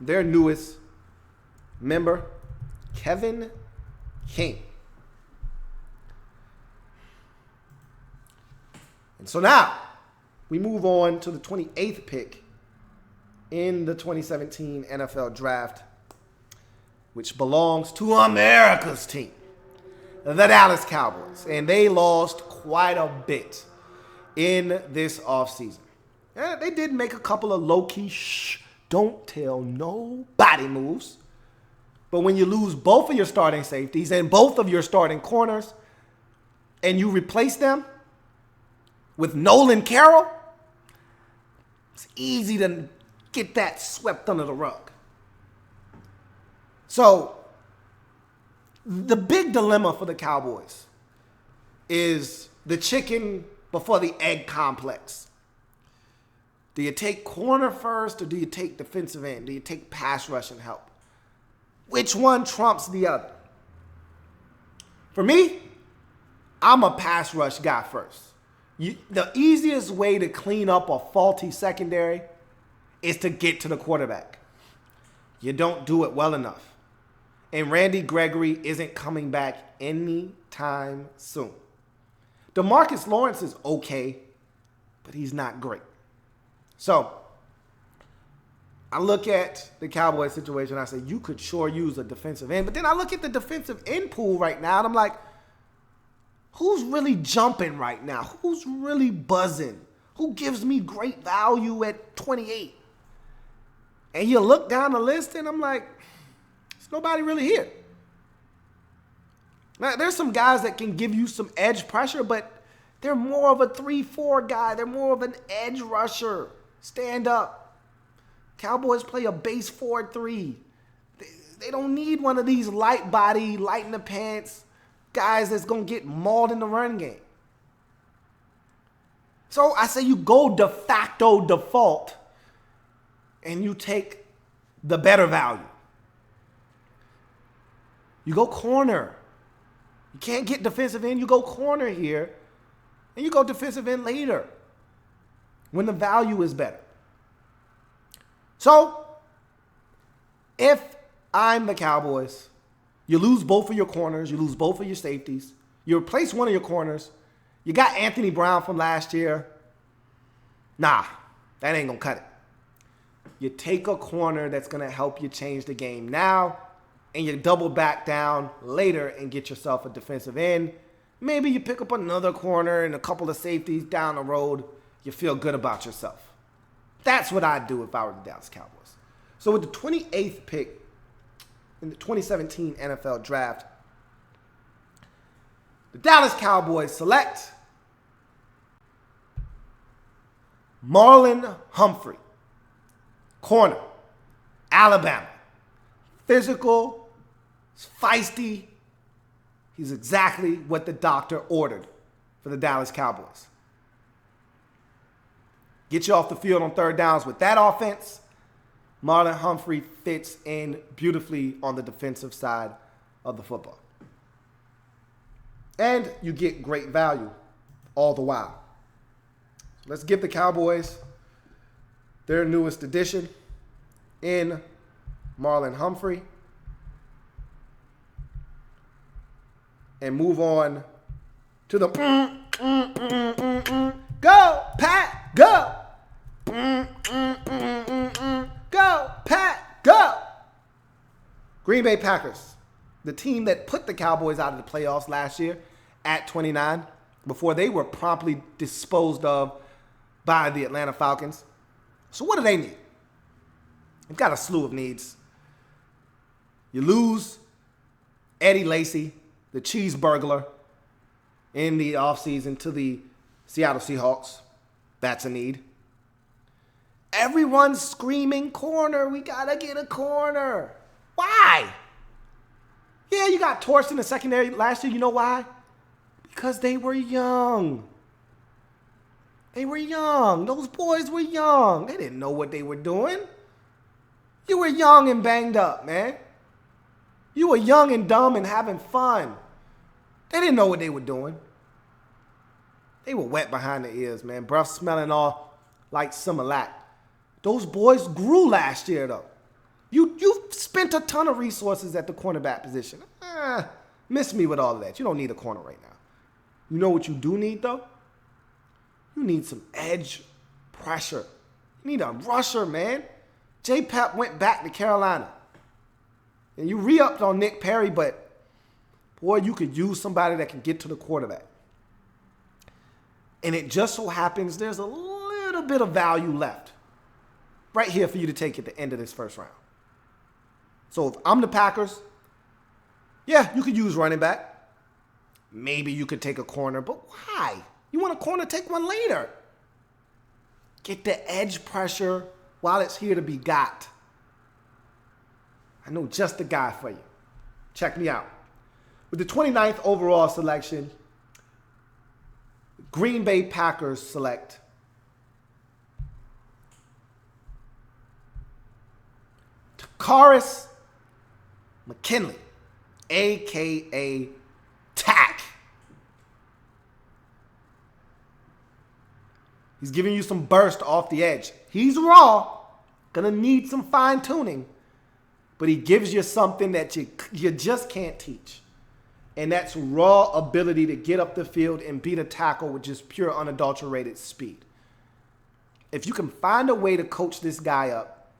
their newest member, Kevin King. And so now we move on to the 28th pick in the 2017 NFL Draft, which belongs to America's team, the Dallas Cowboys. And they lost quite a bit in this offseason. Yeah, they did make a couple of low-key don't tell nobody moves. But when you lose both of your starting safeties and both of your starting corners, and you replace them with Nolan Carroll, it's easy to get that swept under the rug. So, the big dilemma for the Cowboys is the chicken before the egg complex. Do you take corner first or do you take defensive end? Do you take pass rush and help? Which one trumps the other? For me, I'm a pass rush guy first. The easiest way to clean up a faulty secondary is to get to the quarterback. You don't do it well enough. And Randy Gregory isn't coming back anytime soon. DeMarcus Lawrence is okay, but he's not great. So I look at the Cowboys situation. I say, you could sure use a defensive end. But then I look at the defensive end pool right now, and I'm like, who's really jumping right now? Who's really buzzing? Who gives me great value at 28? And you look down the list, and I'm like, there's nobody really here. Now, there's some guys that can give you some edge pressure, but they're more of a 3-4 guy. They're more of an edge rusher. Stand up. Cowboys play a base 4-3. They don't need one of these light body, light in the pants guys that's going to get mauled in the run game. So I say you go de facto default and you take the better value. You go corner. You can't get defensive end. You go corner here and you go defensive end later when the value is better. So, if I'm the Cowboys, you lose both of your corners, you lose both of your safeties, you replace one of your corners, you got Anthony Brown from last year. Nah, that ain't going to cut it. You take a corner that's going to help you change the game now, and you double back down later and get yourself a defensive end. Maybe you pick up another corner and a couple of safeties down the road. You feel good about yourself. That's what I'd do if I were the Dallas Cowboys. So with the 28th pick in the 2017 NFL Draft, the Dallas Cowboys select Marlon Humphrey, corner, Alabama. Physical, feisty. He's exactly what the doctor ordered for the Dallas Cowboys. Get you off the field on third downs with that offense. Marlon Humphrey fits in beautifully on the defensive side of the football. And you get great value all the while. Let's give the Cowboys their newest addition in Marlon Humphrey. And move on to the go, Pat, go. Go, Pat, go! Green Bay Packers, the team that put the Cowboys out of the playoffs last year at 29 before they were promptly disposed of by the Atlanta Falcons. So what do they need? They've got a slew of needs. You lose Eddie Lacy, the cheese burglar, in the offseason to the Seattle Seahawks. That's a need. Everyone's screaming corner. We got to get a corner. Why? Yeah, you got torched in the secondary last year. You know why? Because they were young. They were young. Those boys were young. They didn't know what they were doing. You were young and banged up, man. You were young and dumb and having fun. They didn't know what they were doing. They were wet behind the ears, man. Breath smelling all like Similac. Those boys grew last year, though. You spent a ton of resources at the cornerback position. Miss me with all of that. You don't need a corner right now. You know what you do need, though? You need some edge pressure. You need a rusher, man. J-Pep went back to Carolina. And you re-upped on Nick Perry, but, boy, you could use somebody that can get to the quarterback. And it just so happens there's a little bit of value left right here for you to take at the end of this first round. So if I'm the Packers, yeah, you could use running back. Maybe you could take a corner, but why? You want a corner, take one later. Get the edge pressure while it's here to be got. I know just the guy for you. Check me out. With the 29th overall selection, Green Bay Packers select Takaris McKinley, a.k.a. Tack. He's giving you some burst off the edge. He's raw, gonna need some fine-tuning, but he gives you something that you just can't teach. And that's raw ability to get up the field and beat a tackle with just pure unadulterated speed. If you can find a way to coach this guy up,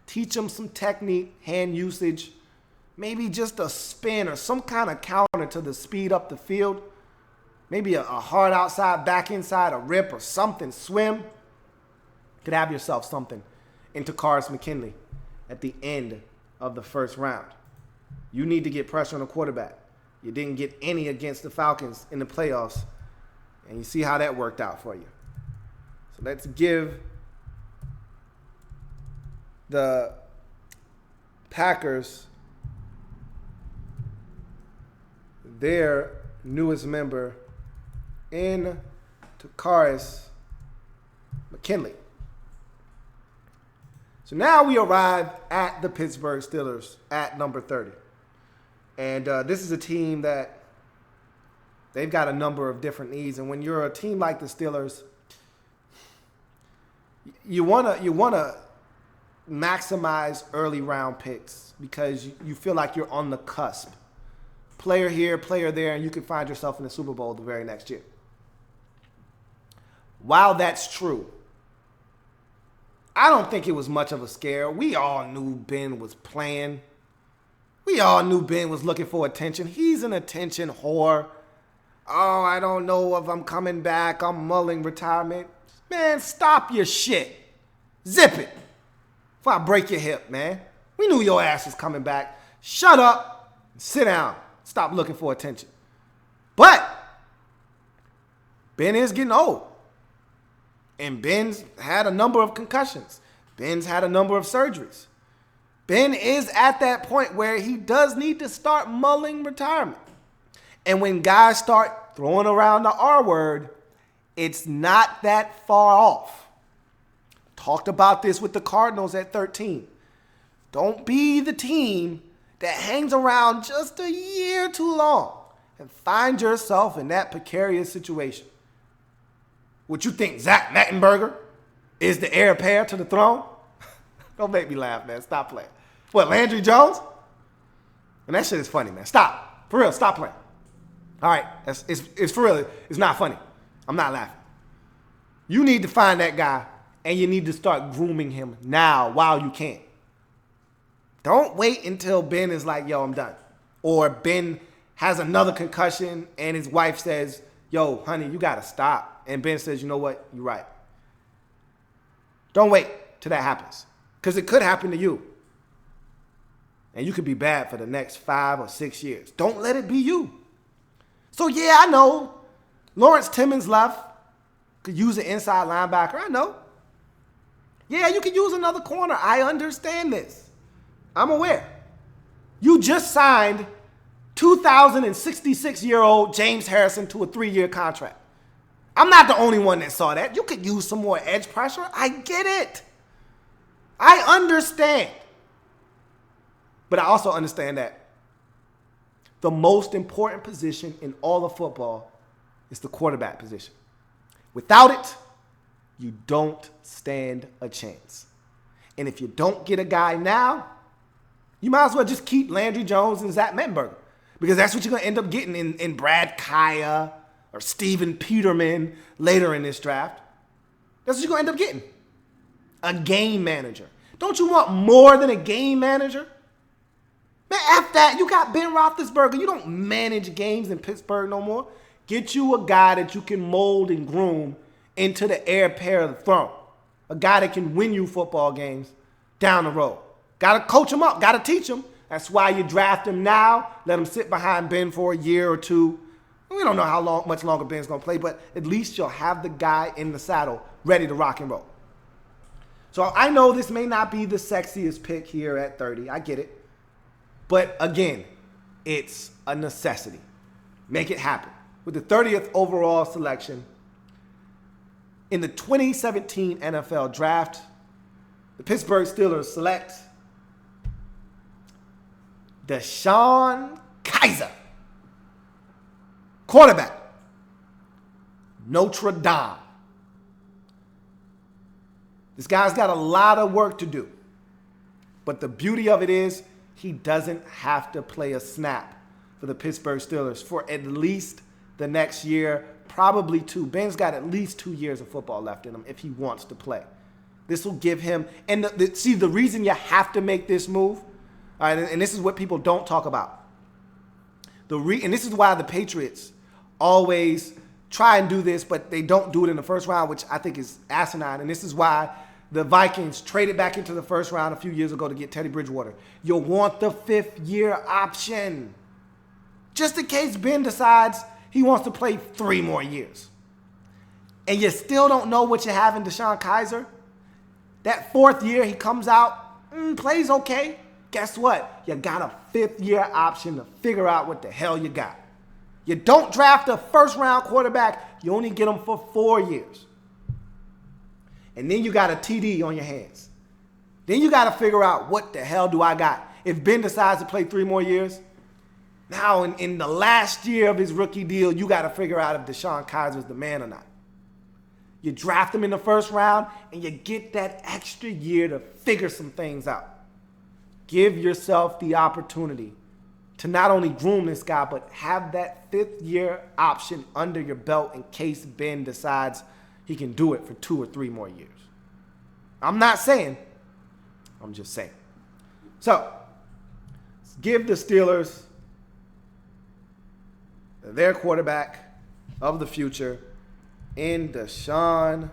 teach him some technique, hand usage, maybe just a spin or some kind of counter to the speed up the field, maybe a hard outside, back inside, a rip or something, swim, you could have yourself something into Takkarist McKinley at the end of the first round. You need to get pressure on the quarterback. You didn't get any against the Falcons in the playoffs, and you see how that worked out for you. So let's give the Packers their newest member in Takkarist McKinley. So now we arrive at the Pittsburgh Steelers at number 30. And this is a team that they've got a number of different needs. And when you're a team like the Steelers, you wanna maximize early round picks because you feel like you're on the cusp. Player here, player there, and you can find yourself in the Super Bowl the very next year. While that's true, I don't think it was much of a scare. We all knew Ben was playing. We all knew Ben was looking for attention. He's an attention whore. Oh, I don't know if I'm coming back. I'm mulling retirement. Man, stop your shit. Zip it. Before I break your hip, man. We knew your ass was coming back. Shut up. Sit down. Stop looking for attention. But Ben is getting old. And Ben's had a number of concussions. Ben's had a number of surgeries. Ben is at that point where he does need to start mulling retirement. And when guys start throwing around the R word, it's not that far off. Talked about this with the Cardinals at 13. Don't be the team that hangs around just a year too long and find yourself in that precarious situation. What you think, Zach Mettenberger is the heir apparent to the throne? Don't make me laugh, man. Stop playing. What, Landry Jones? And that shit is funny, man. Stop. For real, stop playing. All right, it's for real. It's not funny. I'm not laughing. You need to find that guy, and you need to start grooming him now while you can. Don't wait until Ben is like, yo, I'm done. Or Ben has another concussion, and his wife says, yo, honey, you got to stop. And Ben says, you know what? You're right. Don't wait till that happens. Because it could happen to you. And you could be bad for the next 5 or 6 years. Don't let it be you. So, yeah, I know. Lawrence Timmons left. Could use an inside linebacker. I know. Yeah, you could use another corner. I understand this. I'm aware. You just signed 2,066-year-old James Harrison to a 3-year contract. I'm not the only one that saw that. You could use some more edge pressure. I get it. I understand. But I also understand that the most important position in all of football is the quarterback position. Without it, you don't stand a chance. And if you don't get a guy now, you might as well just keep Landry Jones and Zach Mettenberger. Because that's what you're going to end up getting in Brad Kaya or Steven Peterman later in this draft. That's what you're going to end up getting. A game manager. Don't you want more than a game manager? Man, after that, you got Ben Roethlisberger. You don't manage games in Pittsburgh no more. Get you a guy that you can mold and groom into the heir apparent of the throne. A guy that can win you football games down the road. Got to coach him up. Got to teach him. That's why you draft him now. Let him sit behind Ben for a year or two. We don't know much longer Ben's going to play, but at least you'll have the guy in the saddle ready to rock and roll. So I know this may not be the sexiest pick here at 30. I get it. But again, it's a necessity. Make it happen. With the 30th overall selection in the 2017 NFL Draft, the Pittsburgh Steelers select DeShone Kizer, quarterback, Notre Dame. This guy's got a lot of work to do. But the beauty of it is he doesn't have to play a snap for the Pittsburgh Steelers for at least the next year, probably two. Ben's got at least 2 years of football left in him if he wants to play. This will give him, and the reason you have to make this move, all right, and this is what people don't talk about. And this is why the Patriots always try and do this, but they don't do it in the first round, which I think is asinine. And this is why the Vikings traded back into the first round a few years ago to get Teddy Bridgewater. You'll want the 5th-year option, just in case Ben decides he wants to play 3 more years. And you still don't know what you have in DeShone Kizer. That 4th year, he comes out, plays okay. Guess what? You got a 5th-year option to figure out what the hell you got. You don't draft a first-round quarterback. You only get them for 4 years. And then you got a TD on your hands. Then you got to figure out what the hell do I got. If Ben decides to play 3 more years, now in the last year of his rookie deal, you got to figure out if DeShone Kizer's the man or not. You draft him in the first round, and you get that extra year to figure some things out. Give yourself the opportunity to not only groom this guy, but have that 5th-year option under your belt in case Ben decides he can do it for 2 or 3 more years. I'm not saying. I'm just saying. So, give the Steelers their quarterback of the future in DeShone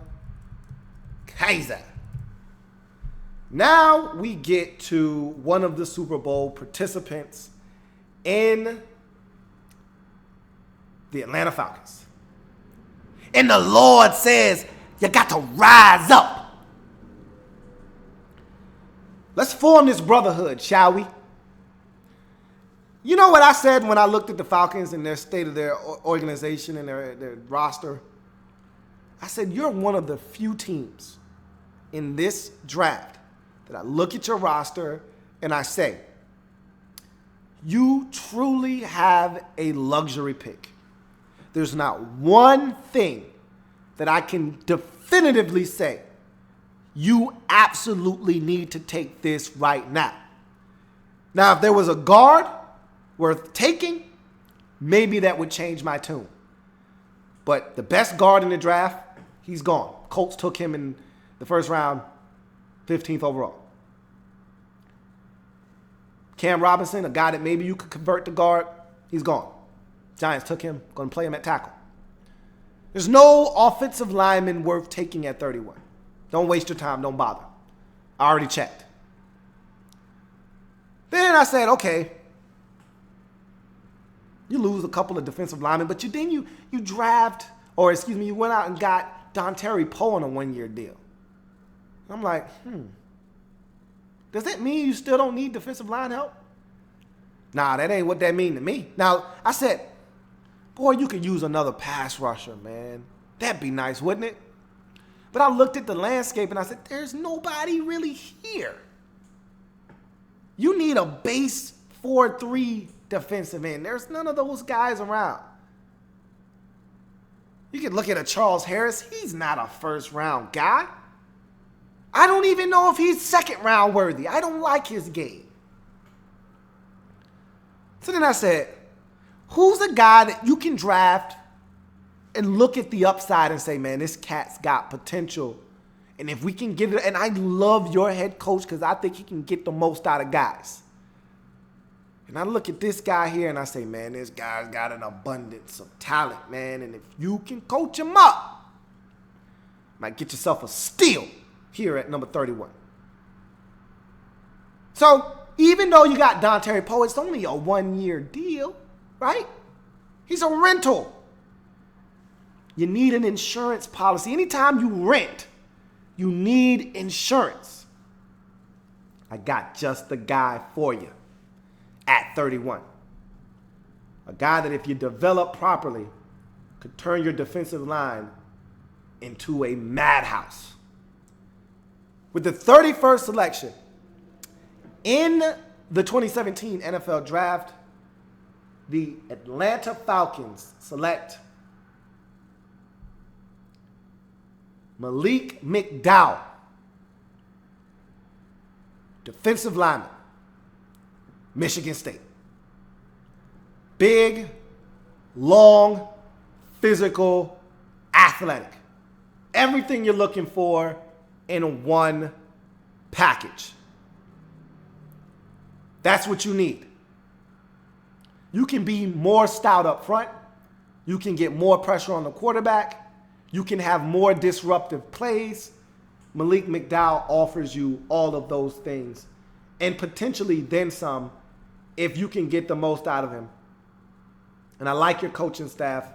Kizer. Now we get to one of the Super Bowl participants in the Atlanta Falcons. And the Lord says, you got to rise up. Let's form this brotherhood, shall we? You know what I said when I looked at the Falcons and their state of their organization and their roster? I said, you're one of the few teams in this draft that I look at your roster and I say, you truly have a luxury pick. There's not one thing that I can definitively say, you absolutely need to take this right now. Now, if there was a guard worth taking, maybe that would change my tune. But the best guard in the draft, he's gone. Colts took him in the first round, 15th overall. Cam Robinson, a guy that maybe you could convert to guard, he's gone. Giants took him, going to play him at tackle. There's no offensive lineman worth taking at 31. Don't waste your time, don't bother. I already checked. Then I said, okay, you lose a couple of defensive linemen, but you draft, or excuse me, you went out and got Dontari Poe on a 1-year deal. I'm like, does that mean you still don't need defensive line help? Nah, that ain't what that mean to me. Now, I said, boy, you could use another pass rusher, man. That'd be nice, wouldn't it? But I looked at the landscape and I said, there's nobody really here. You need a base 4-3 defensive end. There's none of those guys around. You could look at a Charles Harris. He's not a first-round guy. I don't even know if he's second-round worthy. I don't like his game. So then I said, who's a guy that you can draft and look at the upside and say, man, this cat's got potential. And if we can get it, and I love your head coach because I think he can get the most out of guys. And I look at this guy here and I say, man, this guy's got an abundance of talent, man. And if you can coach him up, might get yourself a steal here at number 31. So even though you got Dontari Poe, it's only a 1-year deal, right? He's a rental. You need an insurance policy. Anytime you rent, you need insurance. I got just the guy for you at 31. A guy that if you develop properly could turn your defensive line into a madhouse. With the 31st selection in the 2017 NFL Draft, the Atlanta Falcons select Malik McDowell, defensive lineman, Michigan State. Big, long, physical, athletic. Everything you're looking for in one package. That's what you need. You can be more stout up front. You can get more pressure on the quarterback. You can have more disruptive plays. Malik McDowell offers you all of those things and potentially then some if you can get the most out of him. And I like your coaching staff,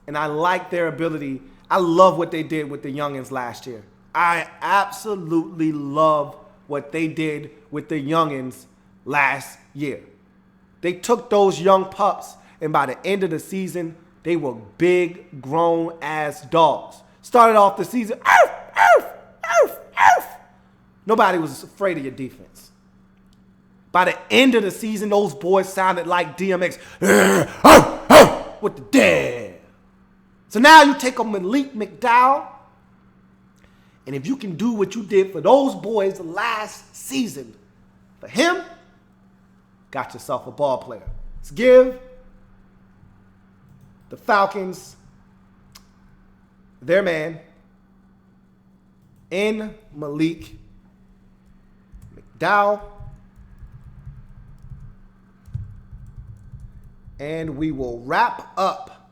and I like their ability. I love what they did with the youngins last year. I absolutely love what they did with the youngins last year. They took those young pups, and by the end of the season, they were big, grown-ass dogs. Started off the season, arf, arf, arf, arf. Nobody was afraid of your defense. By the end of the season, those boys sounded like DMX. With the dead. So now you take a Malik McDowell, and if you can do what you did for those boys last season, for him, got yourself a ball player. Let's give the Falcons their man in Malik McDowell. And we will wrap up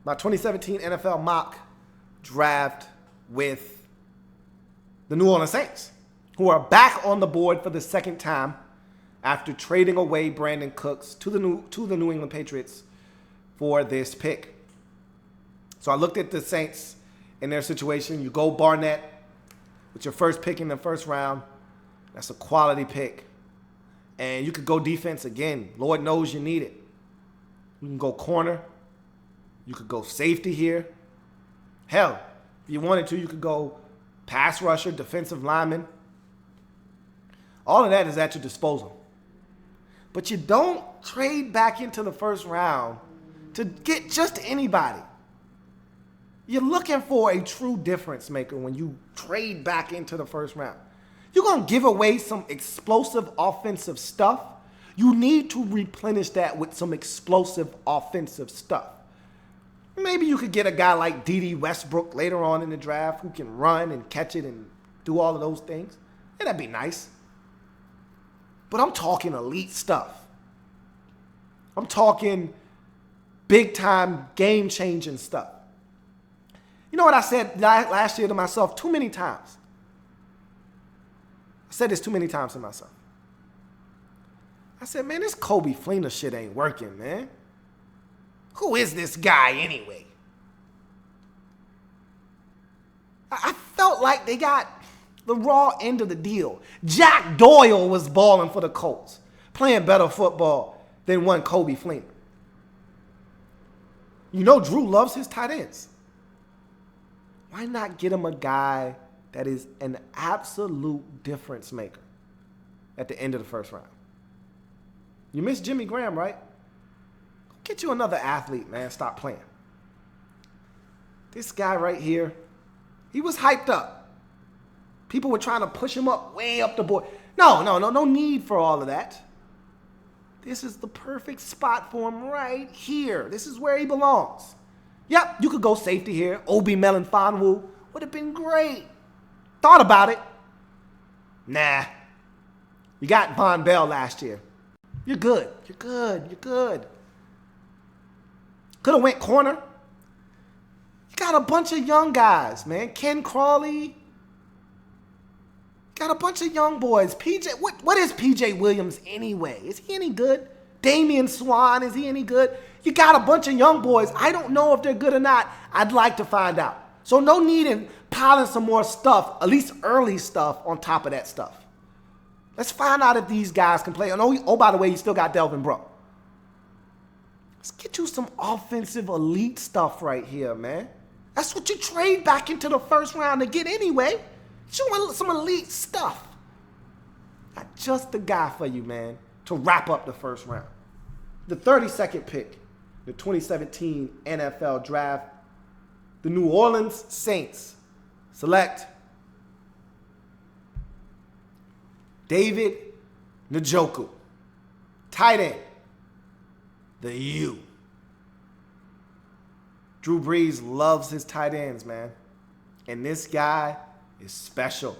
my 2017 NFL mock draft with the New Orleans Saints, who are back on the board for the second time after trading away Brandon Cooks to the New England Patriots for this pick. So I looked at the Saints and their situation. You go Barnett with your first pick in the first round. That's a quality pick. And you could go defense again. Lord knows you need it. You can go corner. You could go safety here. Hell, if you wanted to, you could go pass rusher, defensive lineman. All of that is at your disposal. But you don't trade back into the first round to get just anybody. You're looking for a true difference maker when you trade back into the first round. You're going to give away some explosive offensive stuff. You need to replenish that with some explosive offensive stuff. Maybe you could get a guy like D.D. Westbrook later on in the draft who can run and catch it and do all of those things. And that'd be nice. But I'm talking elite stuff. I'm talking big-time, game-changing stuff. You know what I said last year to myself too many times? I said this too many times to myself. I said, man, this Kobe Fleener shit ain't working, man. Who is this guy anyway? I felt like they got the raw end of the deal. Jack Doyle was balling for the Colts, playing better football than one Kobe Fleener. You know Drew loves his tight ends. Why not get him a guy that is an absolute difference maker at the end of the first round? You miss Jimmy Graham, right? Get you another athlete, man. Stop playing. This guy right here, he was hyped up. People were trying to push him up, way up the board. No need for all of that. This is the perfect spot for him right here. This is where he belongs. Yep, you could go safety here. Obi Melanfonwu would have been great. Thought about it. Nah. You got Von Bell last year. You're good. You're good. Could have went corner. You got a bunch of young guys, man. Ken Crawley. Got a bunch of young boys. What is PJ Williams anyway? Is he any good? Damian Swan, is he any good? You got a bunch of young boys. I don't know if they're good or not. I'd like to find out. So no need in piling some more stuff, at least early stuff, on top of that stuff. Let's find out if these guys can play. Oh, by the way, you still got Delvin Brooke. Let's get you some offensive elite stuff right here, man. That's what you trade back into the first round to get anyway. You want some elite stuff. got just the guy for you, man, to wrap up the first round. The 32nd pick, the 2017 NFL Draft, the New Orleans Saints select David Njoku, tight end, the U. Drew Brees loves his tight ends, man. And this guy is special.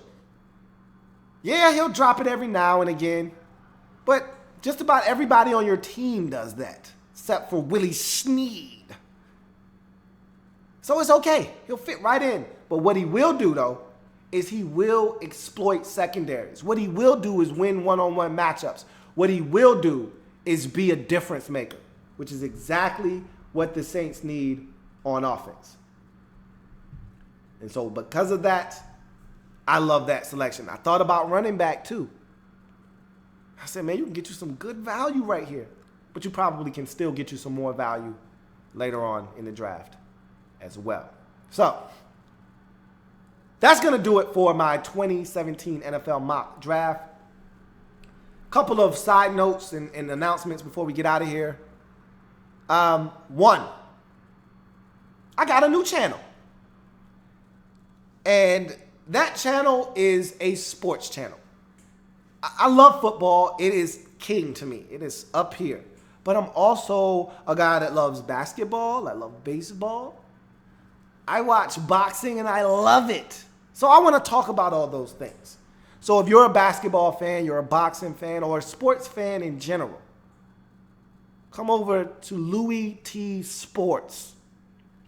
Yeah, he'll drop it every now and again, but just about everybody on your team does that, except for Willie Snead. So it's okay. He'll fit right in. But what he will do, though, is he will exploit secondaries. What he will do is win one-on-one matchups. What he will do is be a difference maker, which is exactly what the Saints need on offense. And so because of that, I love that selection. I thought about running back too. I said, man, you can get you some good value right here. But you probably can still get you some more value later on in the draft as well. So that's going to do it for my 2017 NFL mock draft. Couple of side notes and announcements before we get out of here. One, I got a new channel. And that channel is a sports channel. I love football. It is king to me. It is up here. But I'm also a guy that loves basketball. I love baseball. I watch boxing and I love it. So I want to talk about all those things. So if you're a basketball fan, you're a boxing fan, or a sports fan in general, come over to Louie T Sports.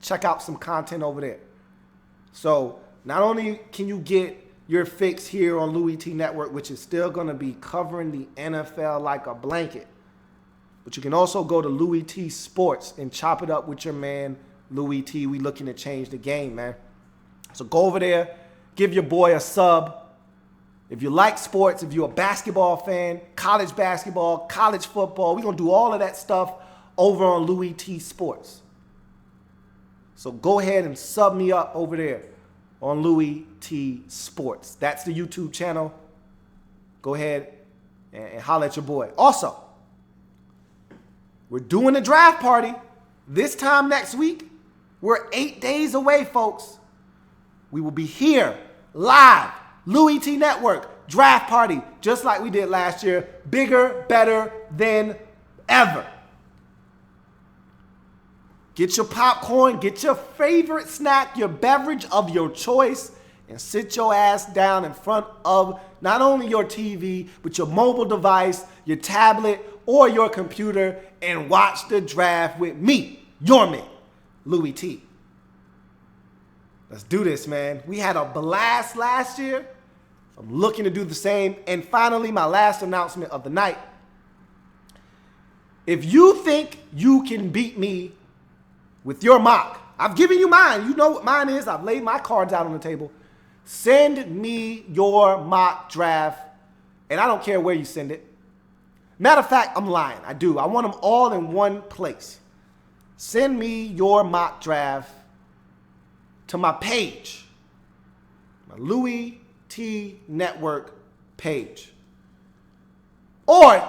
Check out some content over there. So not only can you get your fix here on Louie T Network, which is still going to be covering the NFL like a blanket, but you can also go to Louie T Sports and chop it up with your man, Louie T. We looking to change the game, man. So go over there, give your boy a sub. If you like sports, if you're a basketball fan, college basketball, college football, we're going to do all of that stuff over on Louie T Sports. So go ahead and sub me up over there on Louie T Sports. That's the YouTube channel. Go ahead and holler at your boy. Also, we're doing a draft party this time next week. We're 8 days away, folks. We will be here live, Louie T Network, draft party, just like we did last year. Bigger, better than ever. Get your popcorn, get your favorite snack, your beverage of your choice, and sit your ass down in front of not only your TV, but your mobile device, your tablet, or your computer, and watch the draft with me, your man, Louie T. Let's do this, man. We had a blast last year. I'm looking to do the same. And finally, my last announcement of the night. If you think you can beat me with your mock, I've given you mine. You know what mine is. I've laid my cards out on the table. Send me your mock draft, and I don't care where you send it. Matter of fact, I'm lying. I do. I want them all in one place. Send me your mock draft to my page, my Louie T Network page. Or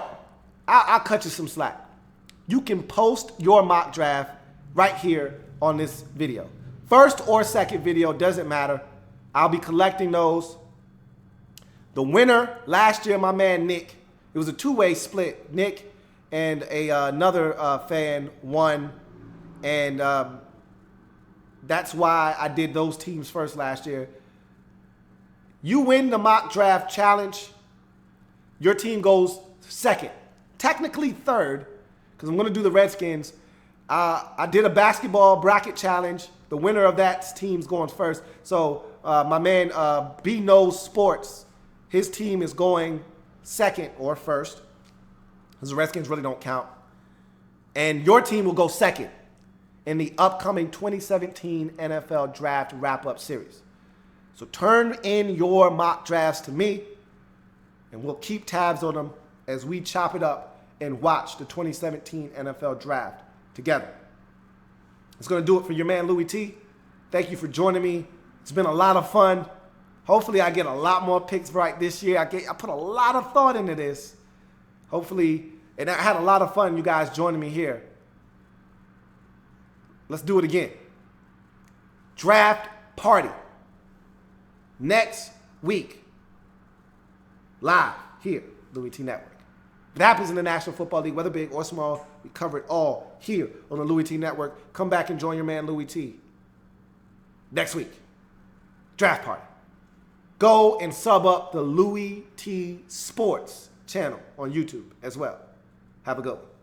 I'll cut you some slack. You can post your mock draft right here on this video. First or second video, doesn't matter. I'll be collecting those. The winner last year, my man Nick, it was a two-way split. Nick and another fan won, and that's why I did those teams first last year. You win the mock draft challenge, your team goes second. Technically third, because I'm going to do the Redskins. I did a basketball bracket challenge. The winner of that team's going first. So my man B Knows Sports, his team is going second or first, because the Redskins really don't count. And your team will go second in the upcoming 2017 NFL Draft Wrap-Up Series. So turn in your mock drafts to me, and we'll keep tabs on them as we chop it up and watch the 2017 NFL Draft together. It's going to do it for your man, Louie T. Thank you for joining me. It's been a lot of fun. Hopefully I get a lot more picks right this year. I put a lot of thought into this. Hopefully, and I had a lot of fun you guys joining me here. Let's do it again. Draft party. Next week. Live here, Louie T Network. If it happens in the National Football League, whether big or small, we cover it all here on the Louie T Network. Come back and join your man Louie T. Next week. Draft party. Go and sub up the Louie T Sports channel on YouTube as well. Have a good one.